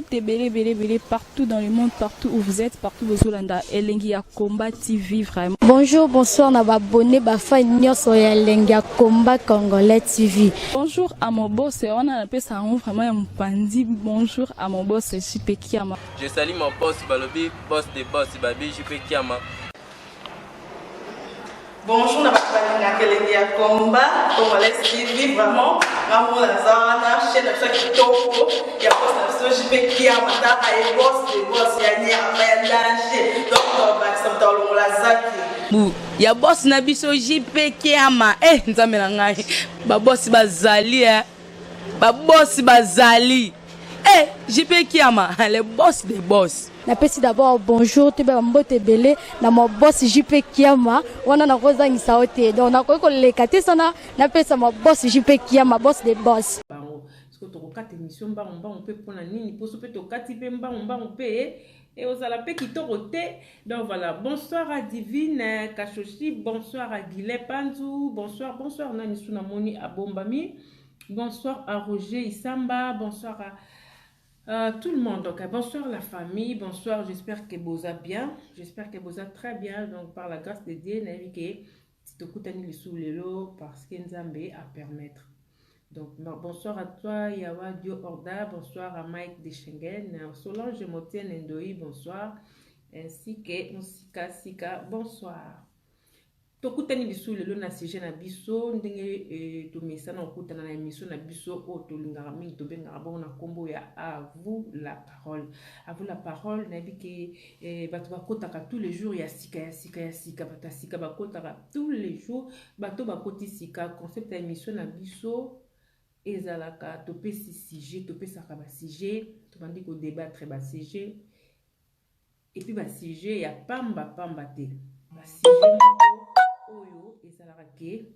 Belé, partout dans le monde, partout où vous êtes, partout où vous êtes, Elengia Combat TV, vraiment. Bonjour, bonsoir, on va abonné, Bafa Nyoso Elengia Combat Congolais TV. Bonjour à mon boss, on a appelé ça vraiment un pandi. Bonjour à mon boss, JP Kiama. Je salue mon boss, Balobi, boss des boss, Babi, JP Kiama. Bonjour, na Elengia Combat Congolais TV, vraiment. Ramon Lazana, chaîne de chaque topo, il y a pas de JP Kiama, et boss des boss, il y a un danger. Donc, on va accepter le Lazaki. Ya boss na biso JP Kiama nzambe na ngai ba boss bazali ba boss bazali JP Kiama le boss des boss. Napesi d'abord bonjour te ba mbote belé na mo boss JP Kiama wana na kozangisa ote donc na ko lekate sana napesa mo boss JP Kiama boss des boss. Parce que to kokata émission on peut prendre nini pour pe to kati pe on peut et aux alapés qui t'ont. Donc voilà, bonsoir à Divine Kachoshi, bonsoir à Guillet Panzou, bonsoir Nani Sunamoni à Bombami, bonsoir à Roger Isamba, bonsoir à tout le monde. Donc bonsoir la famille, bonsoir, j'espère que vous allez bien, j'espère que vous allez très bien. Donc par la grâce de Dieu, n'avez si tu écoutes les sous les lots parce que Nzambe à permettre. Donc, bonsoir à toi, Yawa Dio Orda, bonsoir à Mike de Schengen, Solange Motienne Ndoi, bonsoir, ainsi que Musika Sika, bonsoir. Tokutani biso lelo na sujet na biso ndenge to mesa na okutana na émission na biso o to lingara mingi to benga bon na kombo ya à vous la parole. À vous la parole na biki bato bakotaka tous les jours ya sika bata sika bakotaka tous les jours bato bakoti sika concept ya émission na biso ezalaka topesi sujet topesaka ba sujet tobandi ko débattre ba sujet et puis ba sujet ya pamba te ba sujet oyo ezalaka ke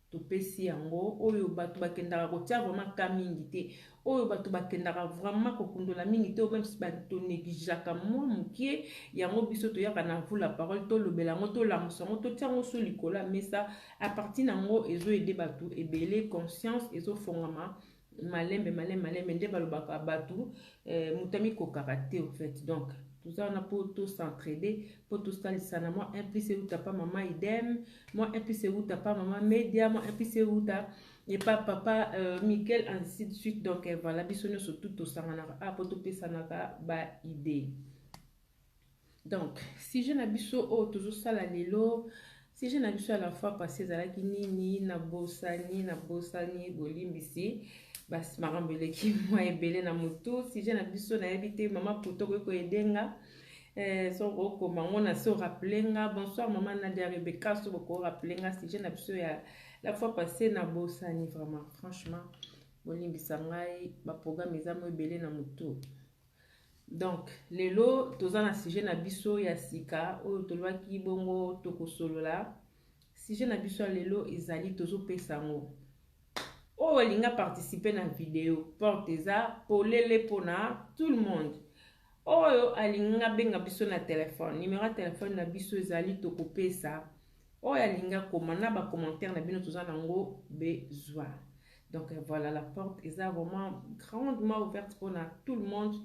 topesi yango oyo bato bakendaka kotia vraiment ka mingi te oyo bato bakendaka vraiment kokundola mingi te même si bato négligeaka mwa mokie yango biso toyaka na vous la parole tolobela yango tolamusa yango totia yango so likolo ya mesa a partir nango ezoyede bato ebele conscience ezofongama malembe nde balobaka bato mutami kokaka te en fait. Donc tout ça on a pour tous s'entraider pour tous salisana moi impliqué ou pas maman idem moi impliqué ou pas maman média moi impliqué ou et pas papa Michael ainsi de suite. Donc voilà bisonne surtout tout ça on a pour tout pesanaka ba idée. Donc si je n'abisso oh toujours ça la lelo si je n'abisso à la fois passé zalaki nini na bosani bolimbisi basi marambele ki moi ebele na moto si je n'abisso na éviter maman poto ko edenga so ko mango na so rappelenga bonsoir maman Nadia Rebecca so ko rappelenga si je n'abisso ya la fois passée na bosani vraiment franchement bolimbisa ngai ba programme ezamo ebele na moto. Donc lelo toza na sujet na biso ya sika oyo tolwaki bongo tokosolola sujet na biso lelo ezali tozo pesango oyo elinga participer na vidéo porte eza polele pona tout le monde oyo alinga benga biso na téléphone numéro ya téléphone na biso ezali tokopesa oyo alinga komana ba commentaire na bino toza nango besoin. Donc voilà, la porte est vraiment grandement ouverte pour tout le monde.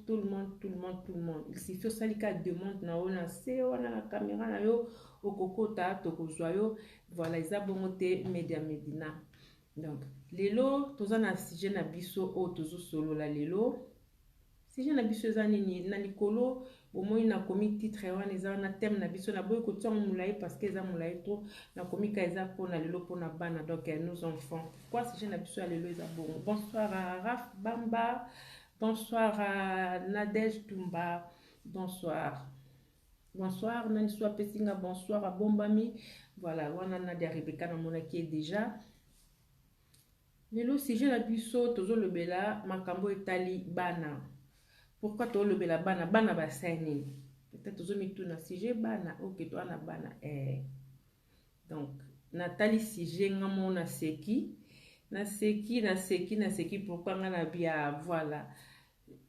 Il suffit de salika demande na ona se ona la caméra na yo okokota tokozwayo voilà ils a bonté média medina. Donc lelo toza na sujet na biso o tozo solo la lelo sujet na biso za nini na likolo bomoi na komi titre wana eza na thème na biso na boy ko tsong mulai parce que eza mulai to na komi ka eza pona lelo pona bana donc nos enfants quoi sujet na biso lelo eza bon. Bonsoir à Raf Bamba, bonsoir à Nadège Tumba, bonsoir nani soit pesinga, bonsoir à Bombami voilà wana Nadia Rebecca na mona qui est déjà lelo sujet na biso tozo lobela makambo etali bana. Pourquoi tu le bela bana basani peut-être aux mitou na sujet bana ok toi na bana donc Nathalie sujet ngamo na seki pourquoi ngana bia voilà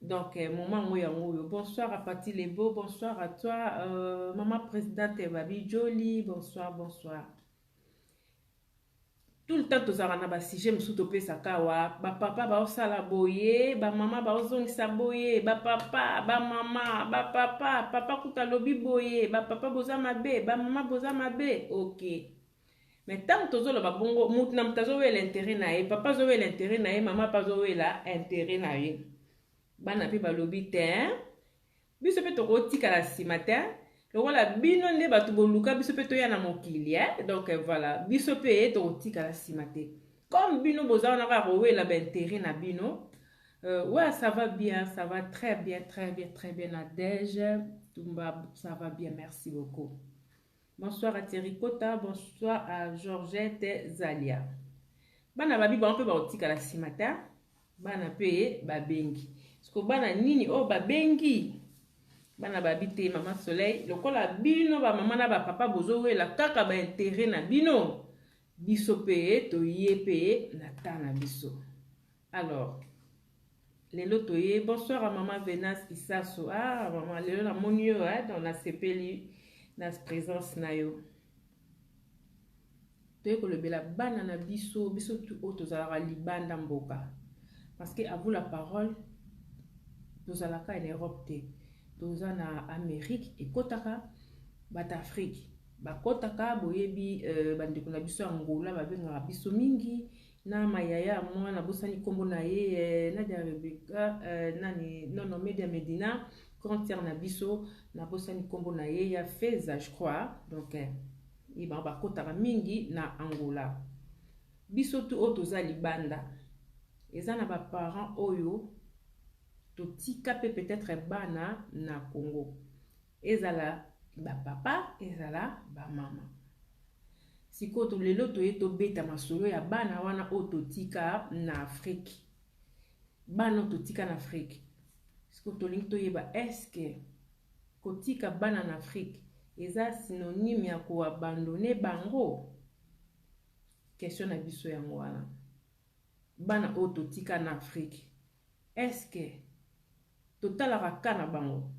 donc moment moya ngoyo. Bonsoir à Pati Lebo, bonsoir à toi maman présidente Babi Jolie, bonsoir tout le temps tozala na basujet mosusu topesaka awa bapapa baosala boye bamama baozongisa boye bapapa bamama bapapa papa kuta lobi boye bapapa boza mabe bamama boza mabe ok mais tant tozoloba bongo mutu na mutu azowela intérêt na ye papa azowela intérêt na ye mama pa azowela intérêt na ye bana mpe balobi te biso mpe tokotikala nsima te lokola bino nde bato boluka biso mpe toya na mokili donc voilà biso mpe tokotikala nsima te comme bino boza wana kaka kowela baintérêt na bino ouais ça va bien, ça va très bien, très bien, très bien Nadège Tumba, ça va bien, merci beaucoup. Bonsoir à Thierry Kota, bonsoir à Georgette Zalia. Bana babi ba mpe baotikala nsima te bana mpe babengi siko bana nini o babengi bana babi te mama Soleil lokola bino bamama na bapapa bozowela kaka baintérêt na bino biso mpe toye mpe na ta na biso. Alors lelo toye bonsoir à maman Venas Isaso. Ah maman lelo na moni yo dans na sepeli na présence na yo toye kolobela bana na biso biso tu o tozalaka libanda mboka parce que à vous la parole tozalaka en Europe te toza na Amérique ekotaka bata Afrique bakotaka boyebi bandeko na biso Angola babengaka biso mingi na mayaya mwana bosani kombo na ye Nadia Rebecca nani non Media Medina frontière na biso na bosani kombo na ye ya Feza je crois donc iba bakotaka mingi na Angola biso tu o toza libanda eza na ba parents oyo totika pe peut-être bana na Congo ezala ba papa ezala ba mama siko to lelo toye tobeta masolo ya bana wana o totika na Afrique bana totika na Afrique siko tolingi toyeba eske kotika bana na Afrique eza synonyme ya koabandone bango question na biso yango wana bana o totika na Afrique eske totalaka ka na bango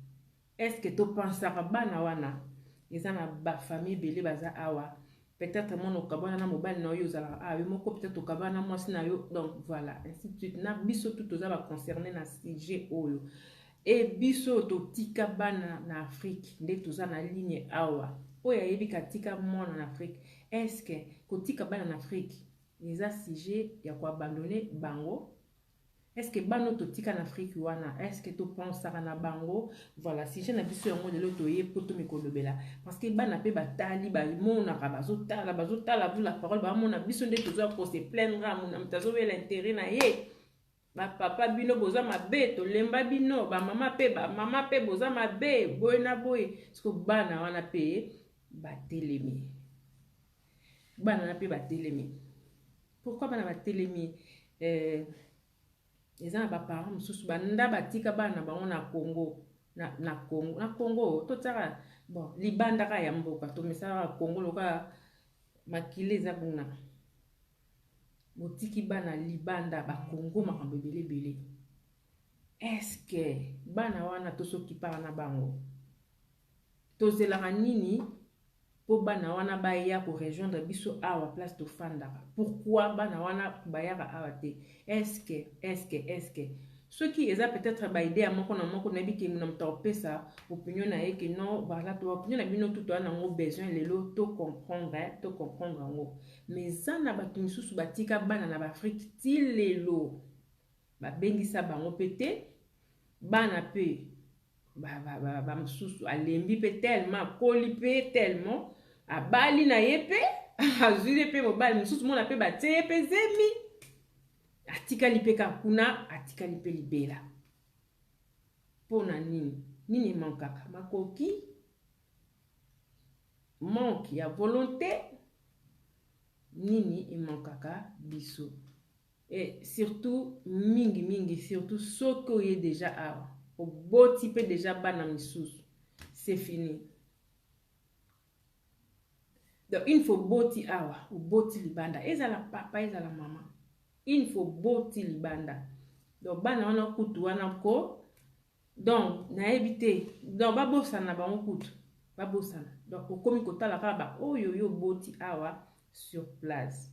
eske topensaka bana wana eza na bafamille bele baza awa peut-être mon okabana na mobile na yo zala awa moko peut-être okabana mwasi na yo donc voilà ainsi de suite na biso tout toza ba concerné na sujet oyo et biso totika bana na Afrique nde toza na ligne awa oyo ayebi katika mwana na Afrique eske kotika bana na Afrique eza sujet ya koabandone bango est-ce que bano totika na Afrique wana est-ce que to pensaka na bango voilà sujet na biso yango lelo toye poto mikolobela parce que bana pe batali ba mona ka bazotala vous la parole ba mona biso nde toza ko se plaindre mona mtazo l'intérêt na ye ba papa bino boza mabe to lemba bino ba mama pe boza mabe boy na boy parce que bana wana pe batelemi bana na pe batelemi pourquoi bana batelemi les gens ba parents mususu banda batika bana bango na Congo na Congo to tsara bon libanda ka ya mboka to misala Congo loka makile za buna motiki bana libanda ba Congo makambo belebele est-ce que bana wana to soki para na bango to zelaka nini po bana wana baya ko rejoindre biso awa place to fandaka pourquoi bana wana bayaka awa te est-ce que ce qui est peut-être ba idée moko na moko na biki na mtopesa opinion na yeke non voilà to opinion na bino tout na ngo besoin lelo to comprendre ngo mais zana batu misusu batika bana na Afrique ti lelo ba bengisa bango pété bana pe ba misusu alembi pe tellement koli pe tellement abali na yepe azule pe mobali misusu mona pe batie pe zemi atikali pe kakuna atikali pe libela pona nini mankaka makoki manque ya volonté nini imankaka biso et surtout mingi surtout soko ye déjà awa oboti pe déjà bana misusu c'est fini donc il faut boti awa ou boti libanda ezala papa ezala mama il faut boti libanda donc bana wana kutu wana ko donc na éviter donc babosana bango kutu babosana donc okomi kotala kaba oyo yo boti awa sur place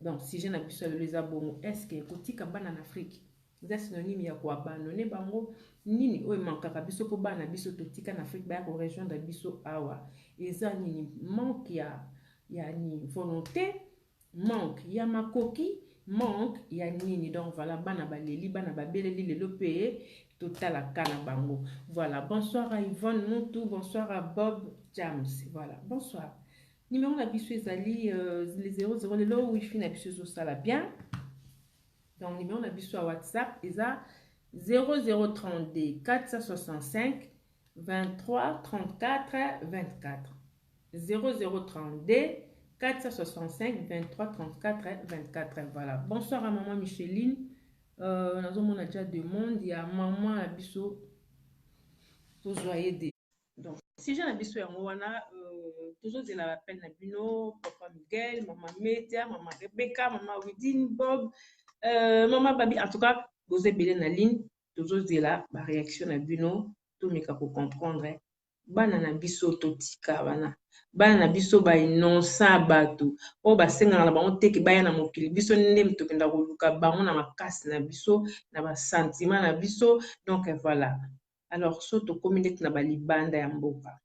Donc, si j'ai n'habitué à les abonner, est-ce que kotika bana en Afrique, c'est synonyme ya ko abandonner bango nini oyo mankaka biso po bana biso totika en Afrique ba ko rejoindre biso awa. Eza nini manque ya ni volonté, manque ya makoki, manque ya nini. Donc voilà, bana baleli bana babeleli lelo pe total kana bango. Voilà, bonsoir à Yvonne Montou, bonsoir à Bob James. Voilà, bonsoir. Numéro d'habitude ezali les 00 le lot wifi n'habitude sur ça là bien. Donc numéro d'habitude à WhatsApp eza 0032 465 23 34 24 0032 465 23 34 24. Voilà, bonsoir à maman Micheline. Nous avons déjà demandé, il y a maman Abisso pour joyer. Donc, si j'ai un Abisso, on a toujours de la peine à Bino, papa Miguel, maman Média, maman Rebecca, maman Widine, Bob, maman Babi. En tout cas, vous êtes bien en ligne, toujours de la réaction à Bino, tout le monde pour comprendre. Bana na biso totika bana. Bana na biso ba inonsa bato. O ba senga na bango teke baya na mokili. Biso nde mtokenda koluka bango na makasi na biso, na ba sentiment na biso. Donc voilà. Alors so to communique na ba libanda ya mboka.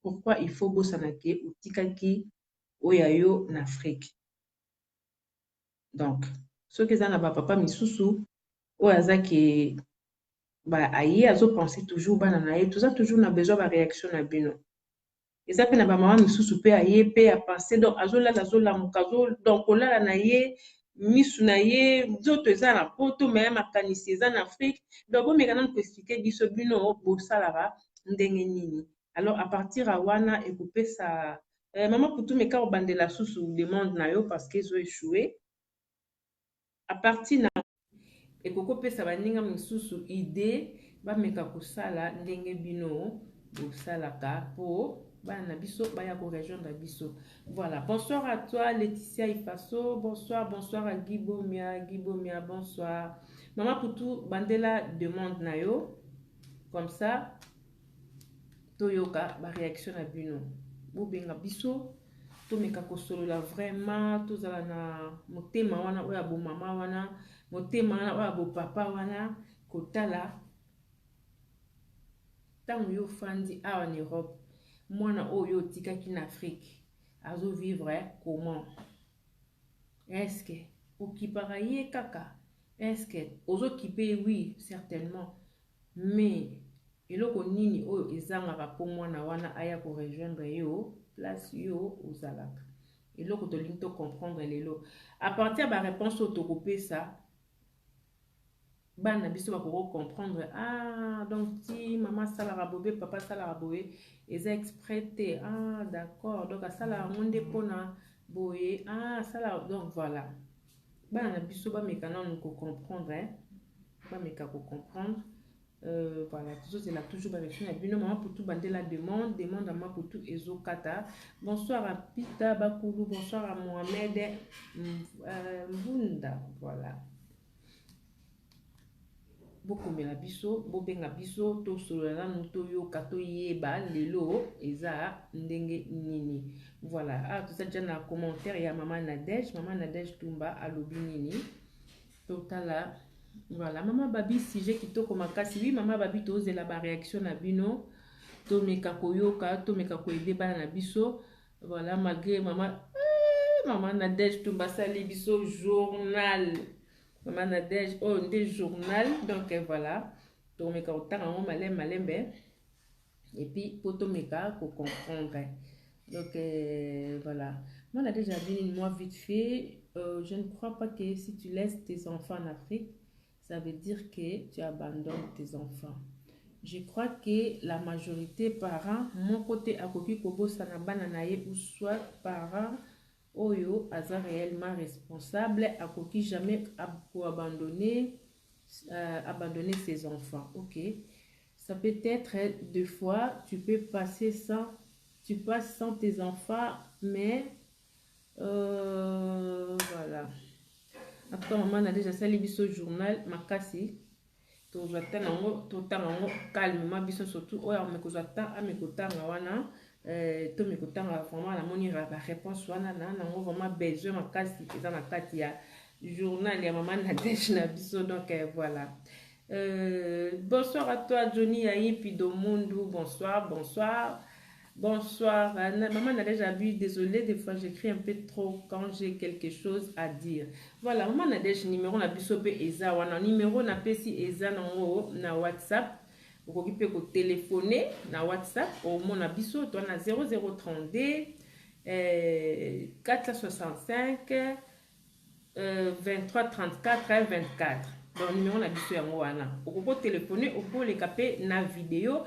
Pourquoi il faut bosana ke utikaki oyayo na Afrique. Donc, ce que ça na ba papa misusu o azaki bah aïe azo penser toujours bana na ye tout ça toujours na besoin ba réaction na bino eza pe na ba mama misusu pe aïe pe a penser donc azo la mukazo donc olala na ye misu na ye nzoto eza na poto mais makanisi eza na Afrique donc bo mekana ko expliquer biso bino bo salara ndenge nini. Alors à partir à wana et couper ça maman pour tout meka obandela susu demande na yo parce qu'ils ont échoué à partir na et koko pesa baninga misusu idée bameka kosala ndenge bino bosalaka po bana biso baya ko rejoindre biso. Voilà, bonsoir à toi Laetitia Ifaso, bonsoir à Gibomia, bonsoir. Maman Poutou bandela demande na yo comme ça toyoka ba réaction na bino. Bo benga biso to meka kosolola vraiment tozala na motema wana oya bo mama wana motema wana oya bo papa wana kotala tango yo fandi awa en Europe mwana oyo tikaki na Afrique azo vivre comment? Est-ce que okipaka ye kaka? Est-ce que ozo kipe? Oui, certainement, mais eloko nini oyo ezangaka po mwana wana aya ko rejoindre yo place yo ozalaka eloko tolingi to comprendre lelo à partir ba réponse au tokopé ça bana biso ba ko comprendre. Ah donc si maman sala rabobé papa sala rabobé eza exprès. Ah d'accord, donc à sala monde pona boye. Ah sala donc voilà bana biso ba mekana on ko comprendre ba meka ko comprendre. Voilà, toujours la toujours réaction à bino maman pour tout bander la demande à moi pour tout ezo kata. Bonsoir à Pita Bakoulou, bonsoir à Mohamed Mbunda. Voilà, beaucoup mela biso bo benga biso to solola muto yo kato yeba lelo eza ndenge nini. Voilà, ah tout ça déjà na commentaire ya maman Nadège Tumba alobi nini totala. Voilà, maman Babi sujet qui to komakasi. Oui, maman Babi to la ba réaction na bino to meka koyoka to meka ko aider bana na biso. Voilà, malgré maman Nadège Tumba sali biso journal. Maman Nadège oh des journal donc voilà. To meka otanga ngo malembe et puis pour to meka ko comprendre. Donc voilà. Moi on a déjà dit moi vite fait je ne crois pas que si tu laisses tes enfants en Afrique ça veut dire que tu abandonnes tes enfants. Je crois que la majorité parents, mon côté akoki kobo sanabana naye ou soit parents oyo aza réellement responsable akoki jamais abandonner ses enfants. Ok, ça peut être deux fois tu passes sans tes enfants, mais voilà. Après maman a déjà sali biso journal makasi to jata nango to tanga ngo calmement biso surtout oya me ko jata ame ko tanga wana to mikotanga vraiment na moni ba réponse wana na nango vraiment besoin makasi eza na kati ya journal ya maman Nadège na biso donc voilà. Bonsoir à toi Johnny Yaïpi Domundu, bonsoir. Bonsoir, maman Nadège Abi, désolée, des fois j'écris un peu trop quand j'ai quelque chose à dire. Voilà, maman Nadège, numéro na biso pe eza wana, numéro na pesi eza nango na WhatsApp. Vous pouvez téléphoner na WhatsApp au mon abisso, toi na 0032 465 23 34 24. Donc numéro na biso yango wana. Vous pouvez téléphoner au pour les capter na vidéo.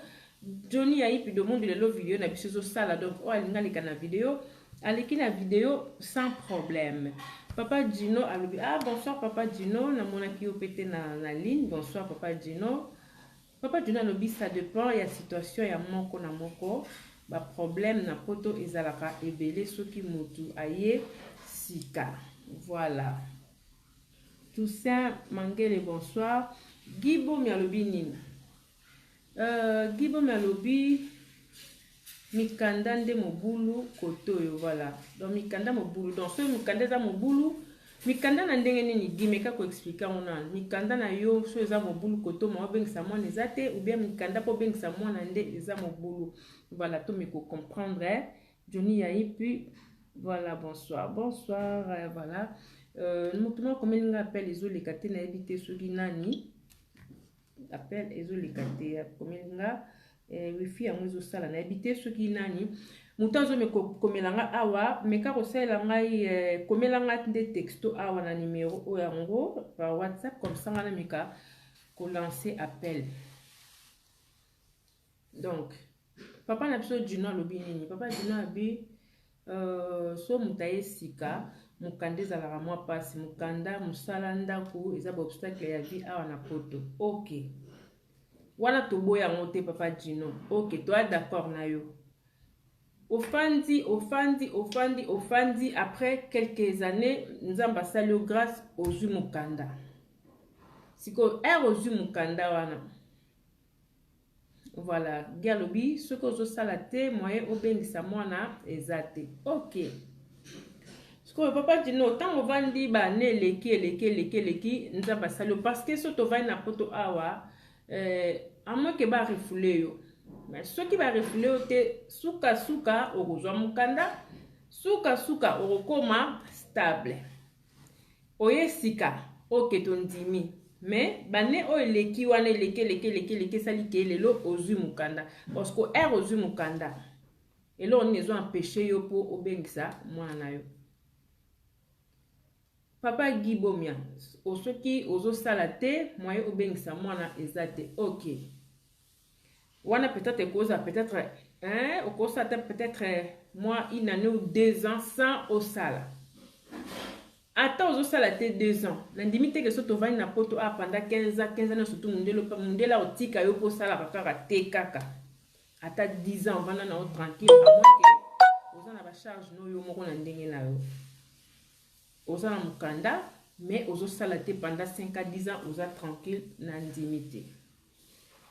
Johnny Yaïpi de monde le vidéo na biso sala donc o alinga leka na vidéo. Aleki na vidéo sans problème. Papa Gino alobi ah bonsoir papa Gino na monaki yo pété na ligne. Bonsoir papa Gino. Papa Gino alobi ça dépend ya situation ya moko na moko. Ba problème na poto ezalaka ebele soki mutu aye sika. Voilà. Toussaint Mangele bonsoir. Gibo mialobi nini. Gibo mialobi mikanda nde mobulu kotoyo voilà. Donc mikanda mobulu donc so mikanda za mobulu mikanda na ndenge nini gimeka ko expliquer ona mikanda na yo so eza mobulu koto mo bengisa mwana ezate ou bien mikanda po bengisa mwana nde eza mobulu voilà to me ko comprendre Johnny Yaïpi voilà bonsoir voilà mutumo comme nga appelle les autres les katé na éviter soki nani appel ezo likate komelinga wifi ya mwezo sala na habité soki nani mutanzo me komelanga awa meka kosala ngai komelanga nde texto awa na numéro o yango par WhatsApp comme ça ngana meka ko lancer appel donc papa na biso Gino lobi nini papa Gino abi so mutaye sika mukanda ezalaka mwa pasi mukanda musala ndako eza ba obstacle ya vie awa na poto ok wana toboya ngote papa Gino ok toi d'accord na yo ofandi après quelques années nzamba sali grâce aux mukanda siko aux mukanda wana voilà galobi ce que zo salate moyen obengisa mwana ezate ok siko papa Gino tango vandi ba ne leki nzamba sali parce que so to vai na poto awa à moins que ba refoulé yo mais ceux qui va refoulé yo te suka okozwa mukanda suka okoma stable oye sika ok tondimi mais bane o eleki wana eleki sali ke lelo ozwi mukanda parce que ozwi mukanda elo on les ont empêché yo pour obengisa mwana yo papa Gibomia osoki ozo salate moye obengisa mwana ezate ok wana peut-être cause peut-être au cause peut-être moi une année ou 2 ans sans au sala attends ozo salate 2 ans na ndimite que soto vani na poto a pendant 15 ans surtout mundela otika yo po sala kaka te kaka ata 10 ans vana na tranquille à moins que oza na ba charge no yo moko na ndenge na yo oza na mukanda mais ozo salate pendant 5 à 10 ans oza tranquille na ndimité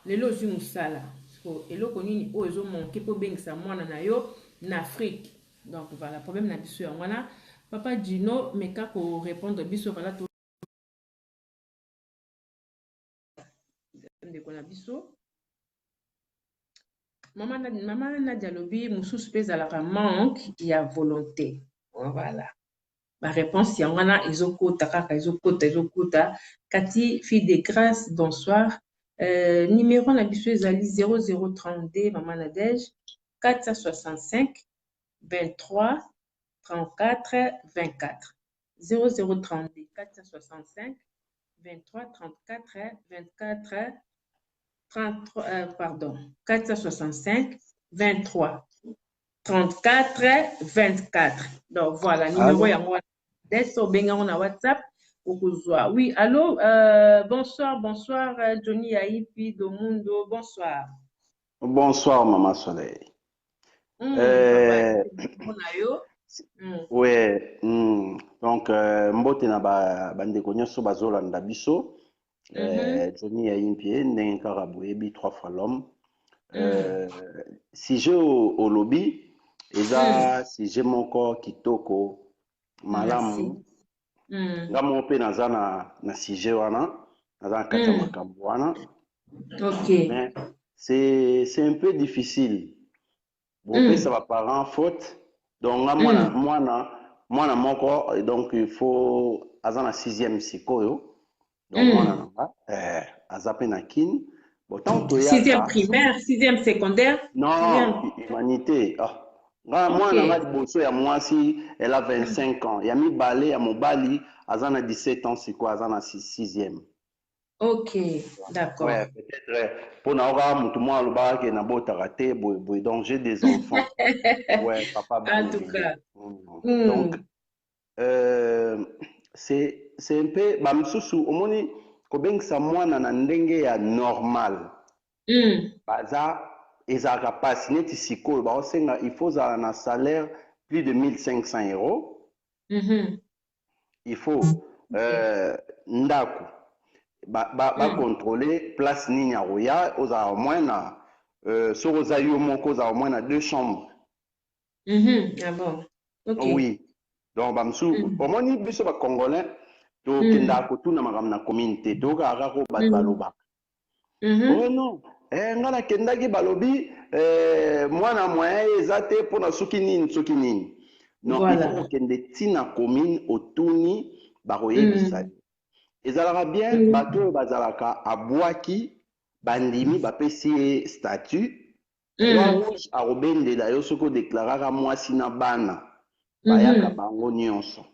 lelo ozi musala so eloko nini o ezo manquer po bengisa mwana na yo na Afrique donc voilà problème na biso ya mwana papa Gino meka ko répondre biso voilà to ndeko na biso mama na dialogue mususu pesa la manque ya volonté voilà ma réponse y en a ezokota kaka ezokota Cathy fille de grâce bonsoir numéro na biso ezali 0032 maman Nadège 465 23 34 24 0032 465 23 34 24 33 pardon 465 23 34 24 donc voilà numéro ya moi deso benga on a WhatsApp okuzwa oui allô bonsoir Johnny Yaïpi Domundo bonsoir Maman Soleil ouais donc mbote na bandeko nyonso bazolanda biso Johnny Yaïpi ndenge kaka boyebi 3 fois l'homme sujet au lobby eza sujet moko kitoko malamu nga moko mpe naza na sujet wana naza na kati ya makambo wana mais c'est un peu difficile bopesa baparent faute donc nga mwana moko donc il faut aza na 6e sikoyo donc mwana nanga aza mpe na kini bon tant que 6e primaire 6e secondaire non humanité nga mwana nga liboso ya mwasi elle a 25 ans ya mibale ya mobali aza na 17 ans sikoyo aza na 6e. Ok, d'accord. Ouais, peut-être pour n'avoir mutu mwa alobaka ke nabotaka te boye donc j'ai des enfants. Ouais, papa. En tout cas. Donc c'est un peu bamisusu omoni kobengisa mwana na ndenge ya normal. Baza ezalaka pasi neti sikoyo baosenga il faut ozala na salaire plus de 1500 euros. Il faut ndako contrôler place nini ya roya ozala au moins na soki oza yo moko ozala au moins na 2 chambres. Ah bon? Okay. Oui. Donc bamisusu omoni biso bacongolais tokendaka kotuna makambo na commune te tokaka kaka bato balobaka non nga nakendaki balobi mwana moyen eza te mpona soki nini non il faut kokende ntina commune otuni bakoyebisa ezalaka bien bato oyo bazalaka abwaki bandimi bapesi ye statut rouge akobendela yo soki odeklaraka mwasi na bana bayaka bango nyonso.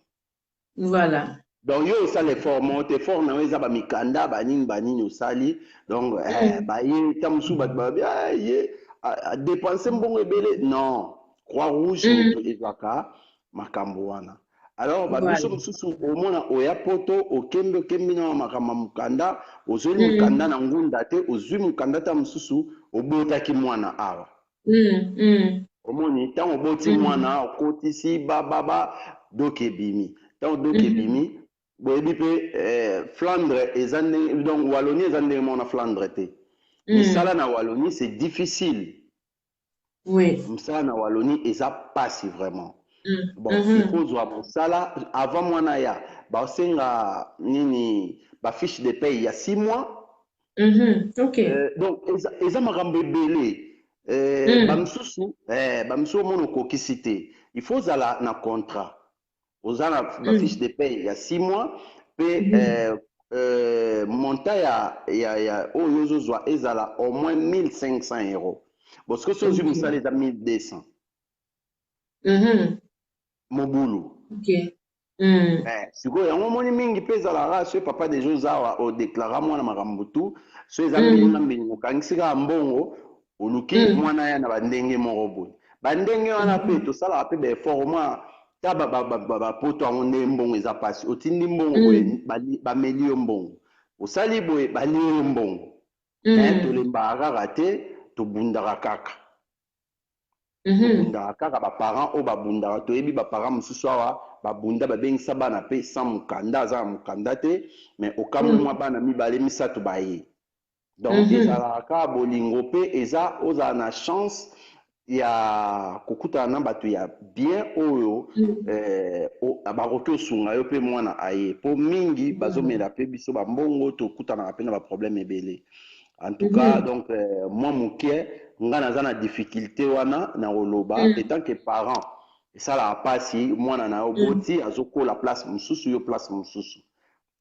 Voilà. Donc yo osala effort mo te effort na yo eza bamikanda banini osali donc baye ta mosusu bato babi ye adepense mbongo ebele non croix rouge moto ezwaka makambo wana. Alors babiso mosusu omona oya poto okembi na makambo mukanda ozwi mukanda na ngunda te ozwi mukanda ta mosusu obotaki mwana awa omoni ntango oboti mwana okotisi bababa doki ebimi ntango doki ebimi boyebi mpe Flandre eza ndenge donc Wallonie eza ndenge mona Flandre te misala na Wallonie c'est difficile. Misala na Wallonie eza pasi vraiment. Bon, il faut voir mosala avant mwana ya baosenga nini ba fiche de paye ya 6 mois. Donc eza makambo ebele bamisusu mona okokisi te il faut zala na contrat ozala ba fiche de paye ya 6 mois pe montant ya oyo ozozwa ezala au moins 1500 euros parce que soki mosala eza 1200 mobulu. Sikoyo yango moni mingi mpe ezalaka so papa deja ozawa odeklara mwana makambo tu so eza mbeli okangisi kaka mbongo oluki mwana ya na bandenge moko boye bandenge wana mpe tosalaka mpe baeffort mwa ta bapoto yango nde mbongo eza pasi otindi mbongo boye bameli yo mbongo osali boye balie yo mbongo tolembaka kaka te tobundaka kaka tobundaka kaka baparent oyo babundaka toyebi baparent mosusu awa babunda babengisa bana mpe sans mokanda aza na mokanda te mais okamwi mwa bana mibale misato baye donc ezalaka kaka bolingo mpe eza ozala na chance ya kokutana na bato ya bien oyo bakoki osunga yo mpe mwana aye mpo mingi bazomela mpe biso bambongo tokutanaka mpe na baproblème ebele en tout cas donc moi mokie nga naza na difficulté wana na koloba etant que parent esalaka mpasi mwana na yo boti azokola place mosusu yo place mosusu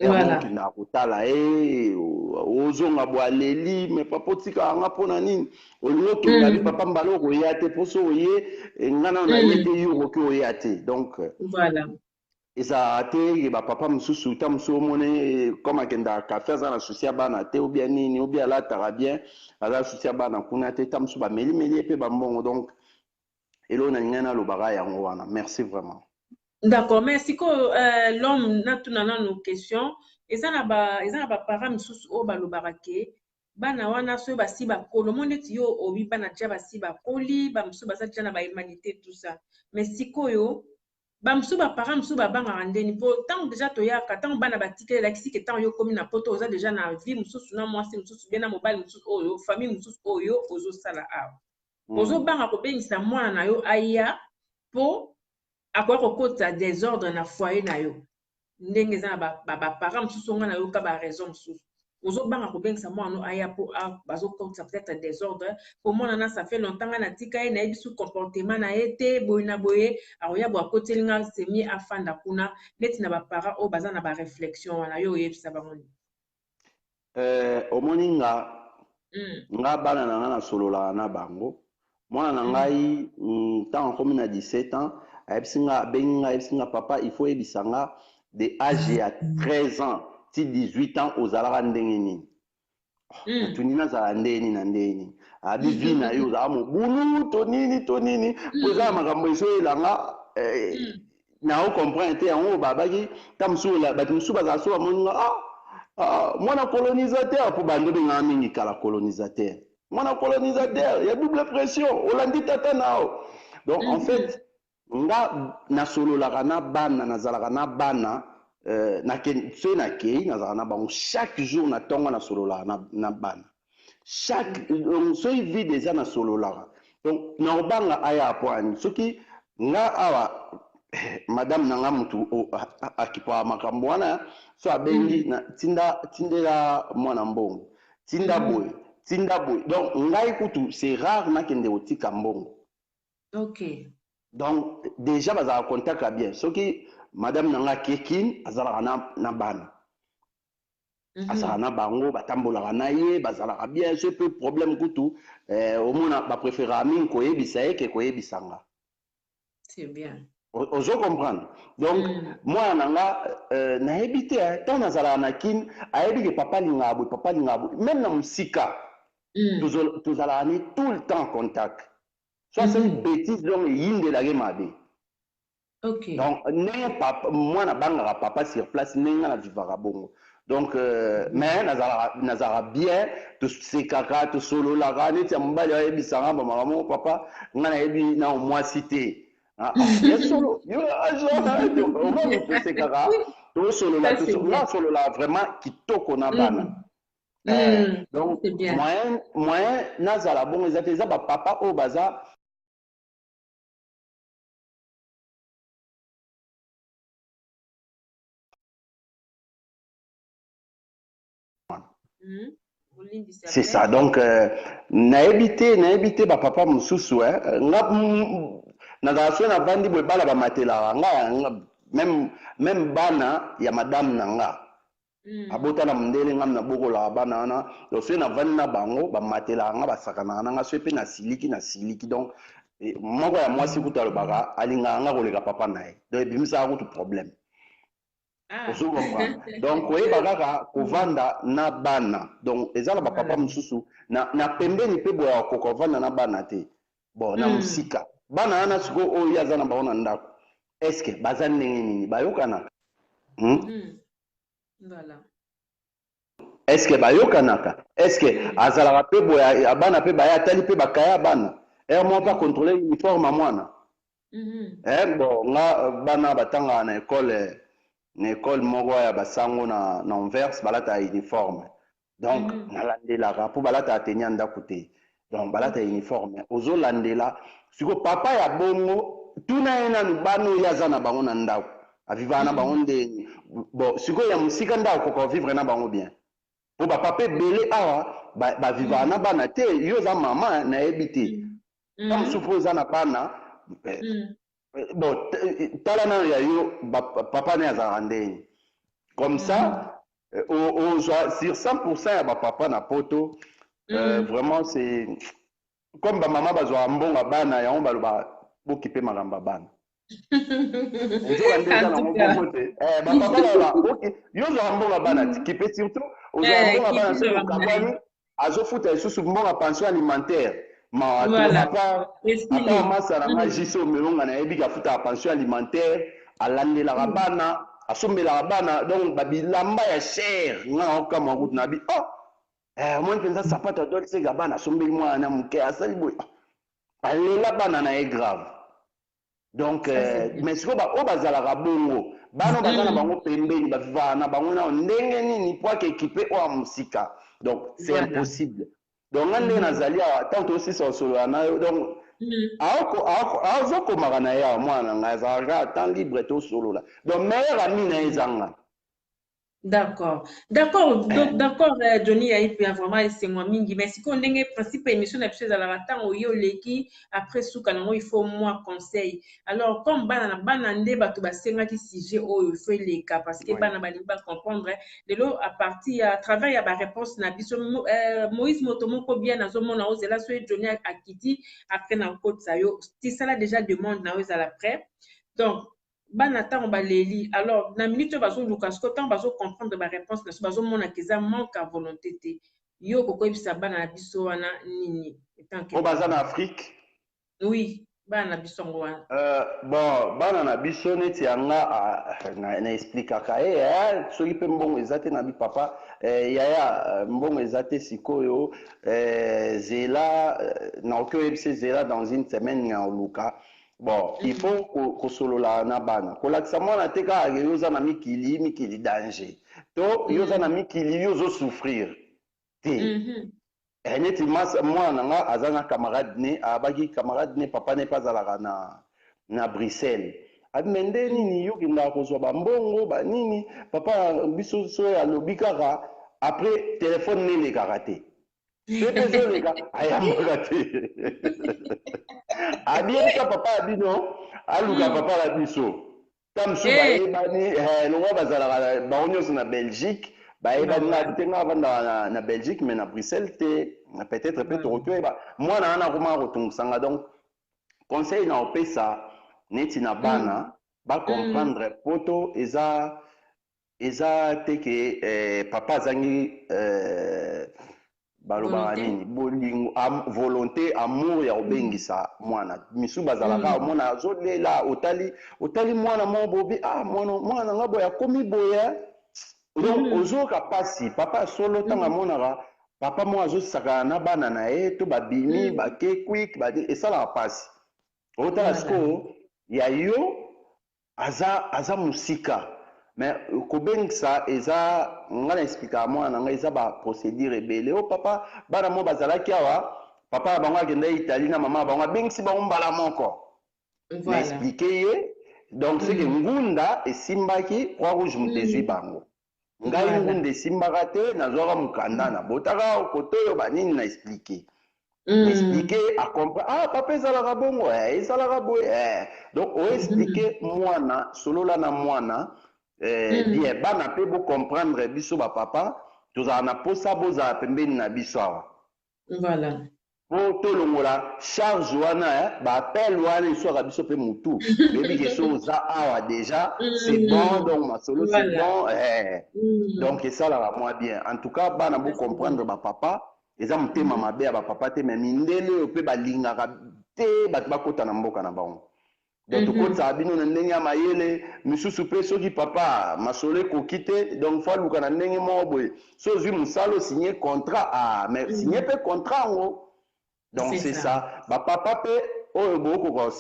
okendaka kotala ozonga bo aleli mais papa otikaka nga mpona nini olingi okenda bi papa mbala okoya te mpo so oye nga na ye te yo okoki oya te donc ezalaka te bapapa mosusu ta mosusu omone comme akendaka kafe aza na susi ya bana te obia nini obia alataka bien aza na susi ya bana kuna te ta mosusu bamelimeli mpe bambongo donc eloko na ngai nalobaka yango wana merci vraiment. D'accord, merci ko l'homme natuna nano question eza na ba parents misusu o balobaka ke bana wana so basi bakolo monde ti yo obi bana dia basi bakoli ba misusu baza dia na ba humanité tout ça mais sikoyo bamsu bapara mosusu babangaka ndeni mpo ntango deja toyaka ntango bana batikelelakisi ke ntango yo komi na poto oza deja na vie mosusu na mwasi mosusu bie na mobali mosusu oyo famille mosusu oyo ozosala awa ozobanga kobengisa mwana na yo aya mpo akoya kokota désordre na foyer na yo ndenge eza na bapara mosusu nga na yo ka baraison mosusu ozobanga kobengisa mwana no aya mpo bazokotisa peut-être désordre po mwana na ça fait longtemps nga natika ye nayebi su comportement na ye te boye na boye akoya bo akoteli nga semi afanda kuna neti na bapara oyo baza na baréflexion wana yo oyebisa bango nini omoni nga bana na nga nasololaka na bango mwana na ngai ntango akomi na 17 ans abengi nga ayebisi nga papa il faut yebisa nga de age ya 13 ans ti 18 ans ozalaka ndenge nini tuni nazala ndeni na ndeni abi vi na yo ozala mobulu tonini po eza makambo ezoyelanga na ocomprendre te yango babaki ta mosusu bato mosusu bazala so bamoninga mwana colonisateur mpo bando bengaka mingi kala colonisateur mwana colonisateur ya double pression olandi tata nao donc en fait nga nasololaka na bana nazalaka na bana soki nakei nazalaka na bango chaque jour na ntongo nasololaka na bana soki vide eza nasololaka donc naobanga aya apoani soki nga awa madame nanga mutu akipaka makambo wana so abengi tindela mwana mbongo tinda boye donc ngai kutu c'est rare nakende kotika mbongo ok donc déjà bazalaka contact bien soki madame nanga kekin azalaka na bana azalaka na bango batambolaka na ye bazalaka bien so pe problème kutu omona bapréféraka mingi koyebisa ye ke koyebisa nga c'est bien ozo comprendre donc mwana na nga nayebi te ntango nazalaka na kini ayebi ke papa alingaka boye même na mosika tozalaka ni tout le temps en contact so asali bêtise donc eyindelaki mabe ok donc ndenge mwana bangaka papa sur place ndenge nga na vivaka bongo donc mais nazalaka bien tosekaka tosololaka neti ya mobali ayebisanga bamakamoko papa nga nayebi na mwasi te solo yo omoni tosekaka tosolola vraiment kitoko na bana donc moyen nazala bongo eza te eza bapapa oyo baza c'est ça donc nayebi te bapapa mosusu nga nazala so navandi boye bana bamatelaka nga même bana ya madame na nga abota na mondele nga nabokolaka bana wana donc so navandi na bango bamatelaka nga basakanaka na nga so mpe nasiliki donc moko ya mwasi kutu alobaka alingaka nga koleka papa na ye donc ebimisaka kutu problème ozo comprendre donc koyeba kaka kovanda na bana donc eza na bapapa mosusu na pembeni mpe boya kokovanda na bana te bon na mosika bana wana sikoyo oyo aza na bango na ndako estce baza ndenge nini bayokanaka estce bayokanaka estce azalaka mpe boya bana mpe baya atali mpe bakaya bana mo mpe akontrole uniforme ya mwana bon nga bana batangaka na école moko ya basango na Anvers balataka uniforme donc nalandelaka mpo balataka teni ya ndako te donc balataka uniforme ozolandela sikoyo papa ya bongo tuna ye nanu bana oyo aza na bango na ndako avivaka na bango ndenge bon sikoyo ya mosika nde akoka vivre na bango bien mpo bapapa ebele awa bavivaka na bana te yo oza mama nayebi te ta mosusu mpo oza na bana bon tala nano ya yo papa ne azalaka ndenge comme ça ozwa sur 100% ya bapapa na poto vraiment c'est comme bamama bazwaka mbongo bana yango baloba bokipe makambo ya bana ozoka nde eza nango bongo te bapapa baloba yo ozwaka mbongo ya bana kipe surtout ozwaka mbongo ya bana soki okabwani azofuta lisusu mbongo ya pension alimentaire apart masala nga jiso omelonga nayebi afutaka pension alimentaire alandelaka bana asombelaka bana donc babilamba ya cher nga naokamwa kutu nabi omoni mpenza sapato adoliseka bana asombeli mwana na moke asali boye alela bana na ye grave Donc mais siko ba o bazalaka bongo bano bazana bango pembeni ba vivana bango na ndenge nini pour équiper o musika. Donc c'est impossible. Donc ngande nazali tant aussi sur solo na donc azokomaka na ya mwana ngai azalaka temps libre to solo la. Donc meilleur ami na ezanga. D'accord. Johnny Yaip, vraiment, c'est moi, mingi. Mais si on a un principe, émission, la chose à la ratan, après, il faut moi conseil. Alors, comme banane, qui sujet, il faut les cas, parce que banane, comprendre, à partir, à travers la réponse, Moïse Motomoko bien, dans mon house, et là, Johnny Akiti, après, dans le code, c'est ça, là, déjà, demande, dans l'après. Donc, banata baleli alors na minute bazo lukas ko tant bazo comprendre ba réponse na bazo mona keza manque à volonté te yo koko bisa bana biso wana nini tant que baza na Afrique oui bana biso ngwa bon bana na biso neti yanga na expliquer soki pe mbongo ezate na bi papa yaya mbongo ezate sikoyo zela na okebise zela dans une semaine na luka. Bon, il faut que solo la na bana. Ko lakisa mwana te ka yoza na mikili danger. To yoza na mikili yozo souffrir. Te. Neti mwana nga azana camarade ne abaki camarade ne papa ne pas alaka na Bruxelles. Admende nini yoki nda ko so ba mbongo ba nini papa biso so ya lobikaka après téléphone ne le karaté. C'est désolé gars, ayamaka te. Abiyeka papa abino aluka papa la biso tamsu baebani longo bazalaka baonyoso na Belgique baebani na bitenga banda na Belgique mais na Bruxelles te peut-être peut retourner mwana ana koma kotungusanga. Donc conseil na opesa neti na bana ba comprendre poto eza te ke papa zangi balobaka nini bolingo volonté amour ya kobengisa mwana misu bazalaka mwana azolela otali mwana mo bobi mwana nga boya komi boya donc ozoka pasi papa solo tanga monaka papa mo azosaka na bana na ye to babimi bake quick esalaka pasi otala siko ya yo aza musika. Mais kobengisa eza ngana expliquer mwana nga eza ba procédure ebele o papa bana mo bazalaki awa papa bango akenda Italie na mama bango bengisi bango mbala moko na expliquer ye. Donc c'est que ngunda esimbaki kwa rouge mutezwi bango ngai ngunda esimbaka te nazwaka mukanda na botaka okotoyo banini na expliquer a comprendre papa ezalaka bongo ezalaka boye donc o expliquer mwana solola na mwana bien bana pe bo comprendre biso ba papa tozala na posa bozala pembeni na biso awa voilà po tolongola charge wana ba appel wana iswaka biso pe mutu bebi ke so za awa déjà c'est bon donc ma solo c'est bon donc esalaka moi bien en tout cas bana bo comprendre ba papa eza motema mabe ya ba papa te mais mindele oyo pe balingaka te bato bakota na mboka na bango. Donc tokotisa bino na ndenge ya mayele misusu mpe soki papa masolo ekoki te donc fo aluka na ndenge moko boye so ozwi mosala osigné contrat mais signé mpe contrat yango. Donc c'est ça bapapa mpe oyo bokoka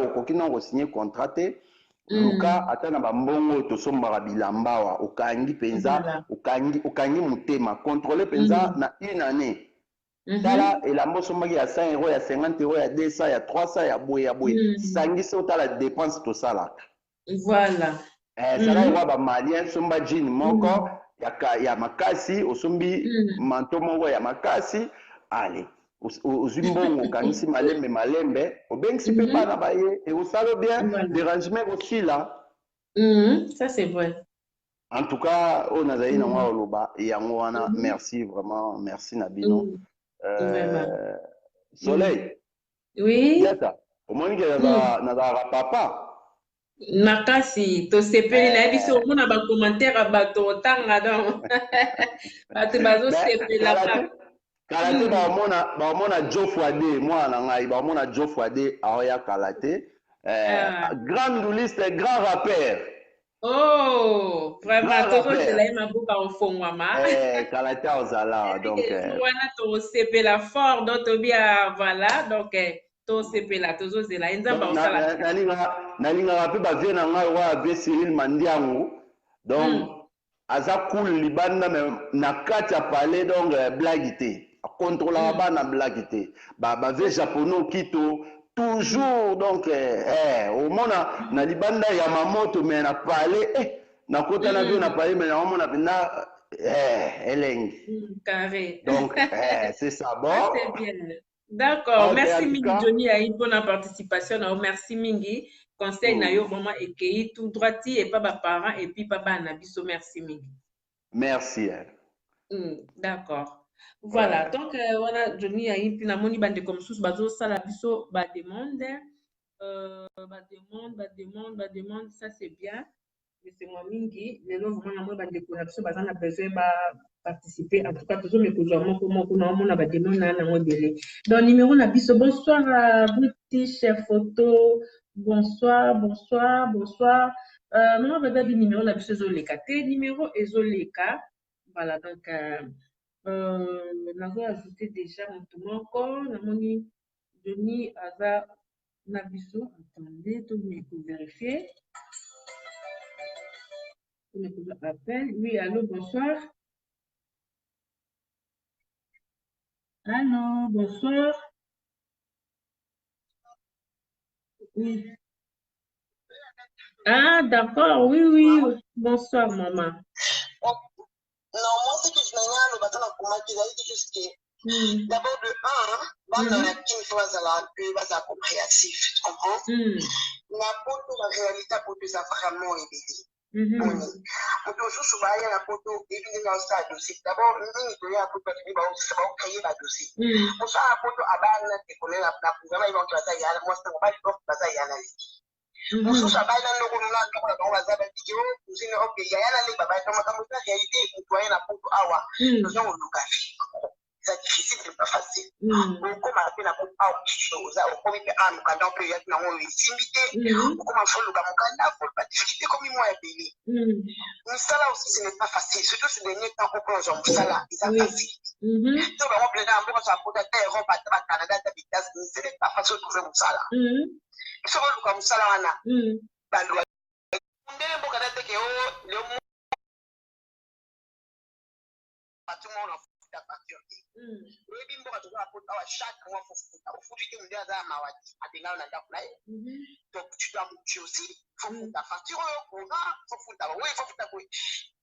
okoki na kosigné contrat te luka ata na bambongo tosombaka bilamba awa okangi mpenza okangi motema contrôler mpenza na une année. Tala elamba osombaki ya 100 euros ya 50 euros ya 200 ya 300 ya boye sangisi otala dépense tosalaka. Voilà sala ewa bamalien somba jean moko ya makasi osombi manto moko ya makasi ale ozwi mbongo okangisi malembe obengisi mpe bana baye ekosala bien dérangement ekosila. Ça c'est vrai. En tout cas oyo nazali nango oloba yango wana merci vraiment merci na bino. Soleil. Oui. Yata. Omoni ke nazalaka papa. Makasi tosepeli na biso omona ba commentaire bato otanga donc bato bazosepela kala te baomona Jofwade mwana na ngai baomona Jofwade aoya kala te grand douliste grand rappeur. Oh, vraiment, tout le monde est là, ma au fond, maman. Kalata aux alas, donc. Voilà, ton CP la fort, donc bien, voilà, donc tosepela tozozela enzamba osala nalingaka mpe bavie na ngai oyo avie Cyril Mandiango donc aza cool libanda me na kati ya palais donc blague te akontrolaka bana blague te bavie japonais okito toujours donc omona na libanda ya mamoto me na palais nakota na bio na palais me naomona mpena elengi carré donc c'est ça bon c'est bien. D'accord, okay, merci mingi Johnny Aïe pour la participation. Merci mingi. Conseil na yo vraiment écrit tout droiti et pas ba parents et puis pas ba nabiso. Merci mingi. Merci. D'accord. Voilà, donc voilà Johnny Aïe puis na moni bande comme sous bazo sala biso ba demande ça c'est bien. Mais c'est moi mingi les gens vraiment na moi bande connexion bazana besoin ba participer. En tout cas, toujours mes cousins, comment on a demandé un délai. Donc, numéro na biso, bonsoir à Bouti, chef photo. Bonsoir. Moi, je vais dire numéro na biso Zoleka. Numéro est Zoleka. Voilà, donc, nous ajouté déjà mon encore. Nous avons Denis Aza na biso. Attendez, tout le monde vérifier. Tout le monde appelle. Oui, allô, bonsoir. Allô, bonsoir. Oui. Ah, d'accord, oui. Bonsoir, maman. Non, moi, ce que je n'ai le bâton à comment tu as dit juste que d'abord de 1, dans la team, il faut être réactif, tu comprends? La photo, la réalité, pour que ça vraiment évident. Pour toujours souvent, il y a la photo, évidemment, ça dossier. D'abord, il y a la photo, il va créer la dossier. Pour ça, la photo, à bas, tu connais la programme, ils vont te faire ça, moi, c'est pas le temps que ça y a pour ça, ça va dans le rôle là, on va faire des vidéos, vous savez, ok, il y a un année, baba, comment la réalité, vous voyez la photo, nous avons le café. C'est difficile, c'est pas facile. Donc, comme on appelle la photo, chose, comme il y a un candidat, il y a une intimité, comme on fait le candidat, il faut pas difficulté comme moi, est mais ça là aussi, ce n'est pas facile, surtout ce dernier temps, on prend genre ça là, c'est facile. Donc, on peut dire, on va porter Europe, à Canada, ce n'est pas facile de trouver ça là. So luka musala wana balwa ndele mboka date ke o le mo patimo na futa patriote webi mboka to ka pota wa chaque mois faut futa ndele za mawati atenga na ndakula donc tu dois tu aussi faut futa facture on va faut futa oui faut futa ko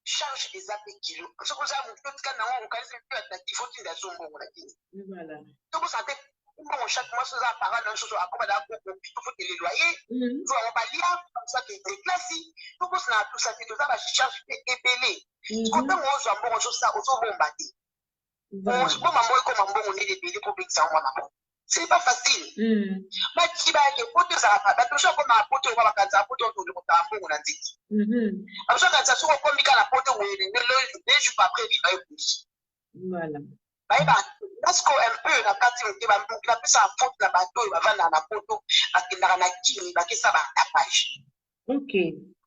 charge des appels kilos so ko za mu totka na on kalise pe ta faut tinda sombo na kini voilà donc ça te bon, chaque mois, ça apparaît dans le chose à quoi il faut les loyers, il faut avoir lire, comme ça, qui est classique. Donc, on a tout ça, tout ça, va chercher et payer. Quand on a un bon chose, ça, on va bombarder. Bon, c'est pas maman comme un bon, on est des pays pour payer ça, c'est pas facile. Mais qui va être pote, ça va pas. Toujours comme un pote, on va pas faire pote, on va pas on a dit. Alors, quand ça soit comme la pote, on est les jours après, il va être voilà. Parce qu'un peu, la partie où tu vas faire ça, faute la bateau, il va vendre la photo, à qui n'a qui, il va faire ça à page. Ok.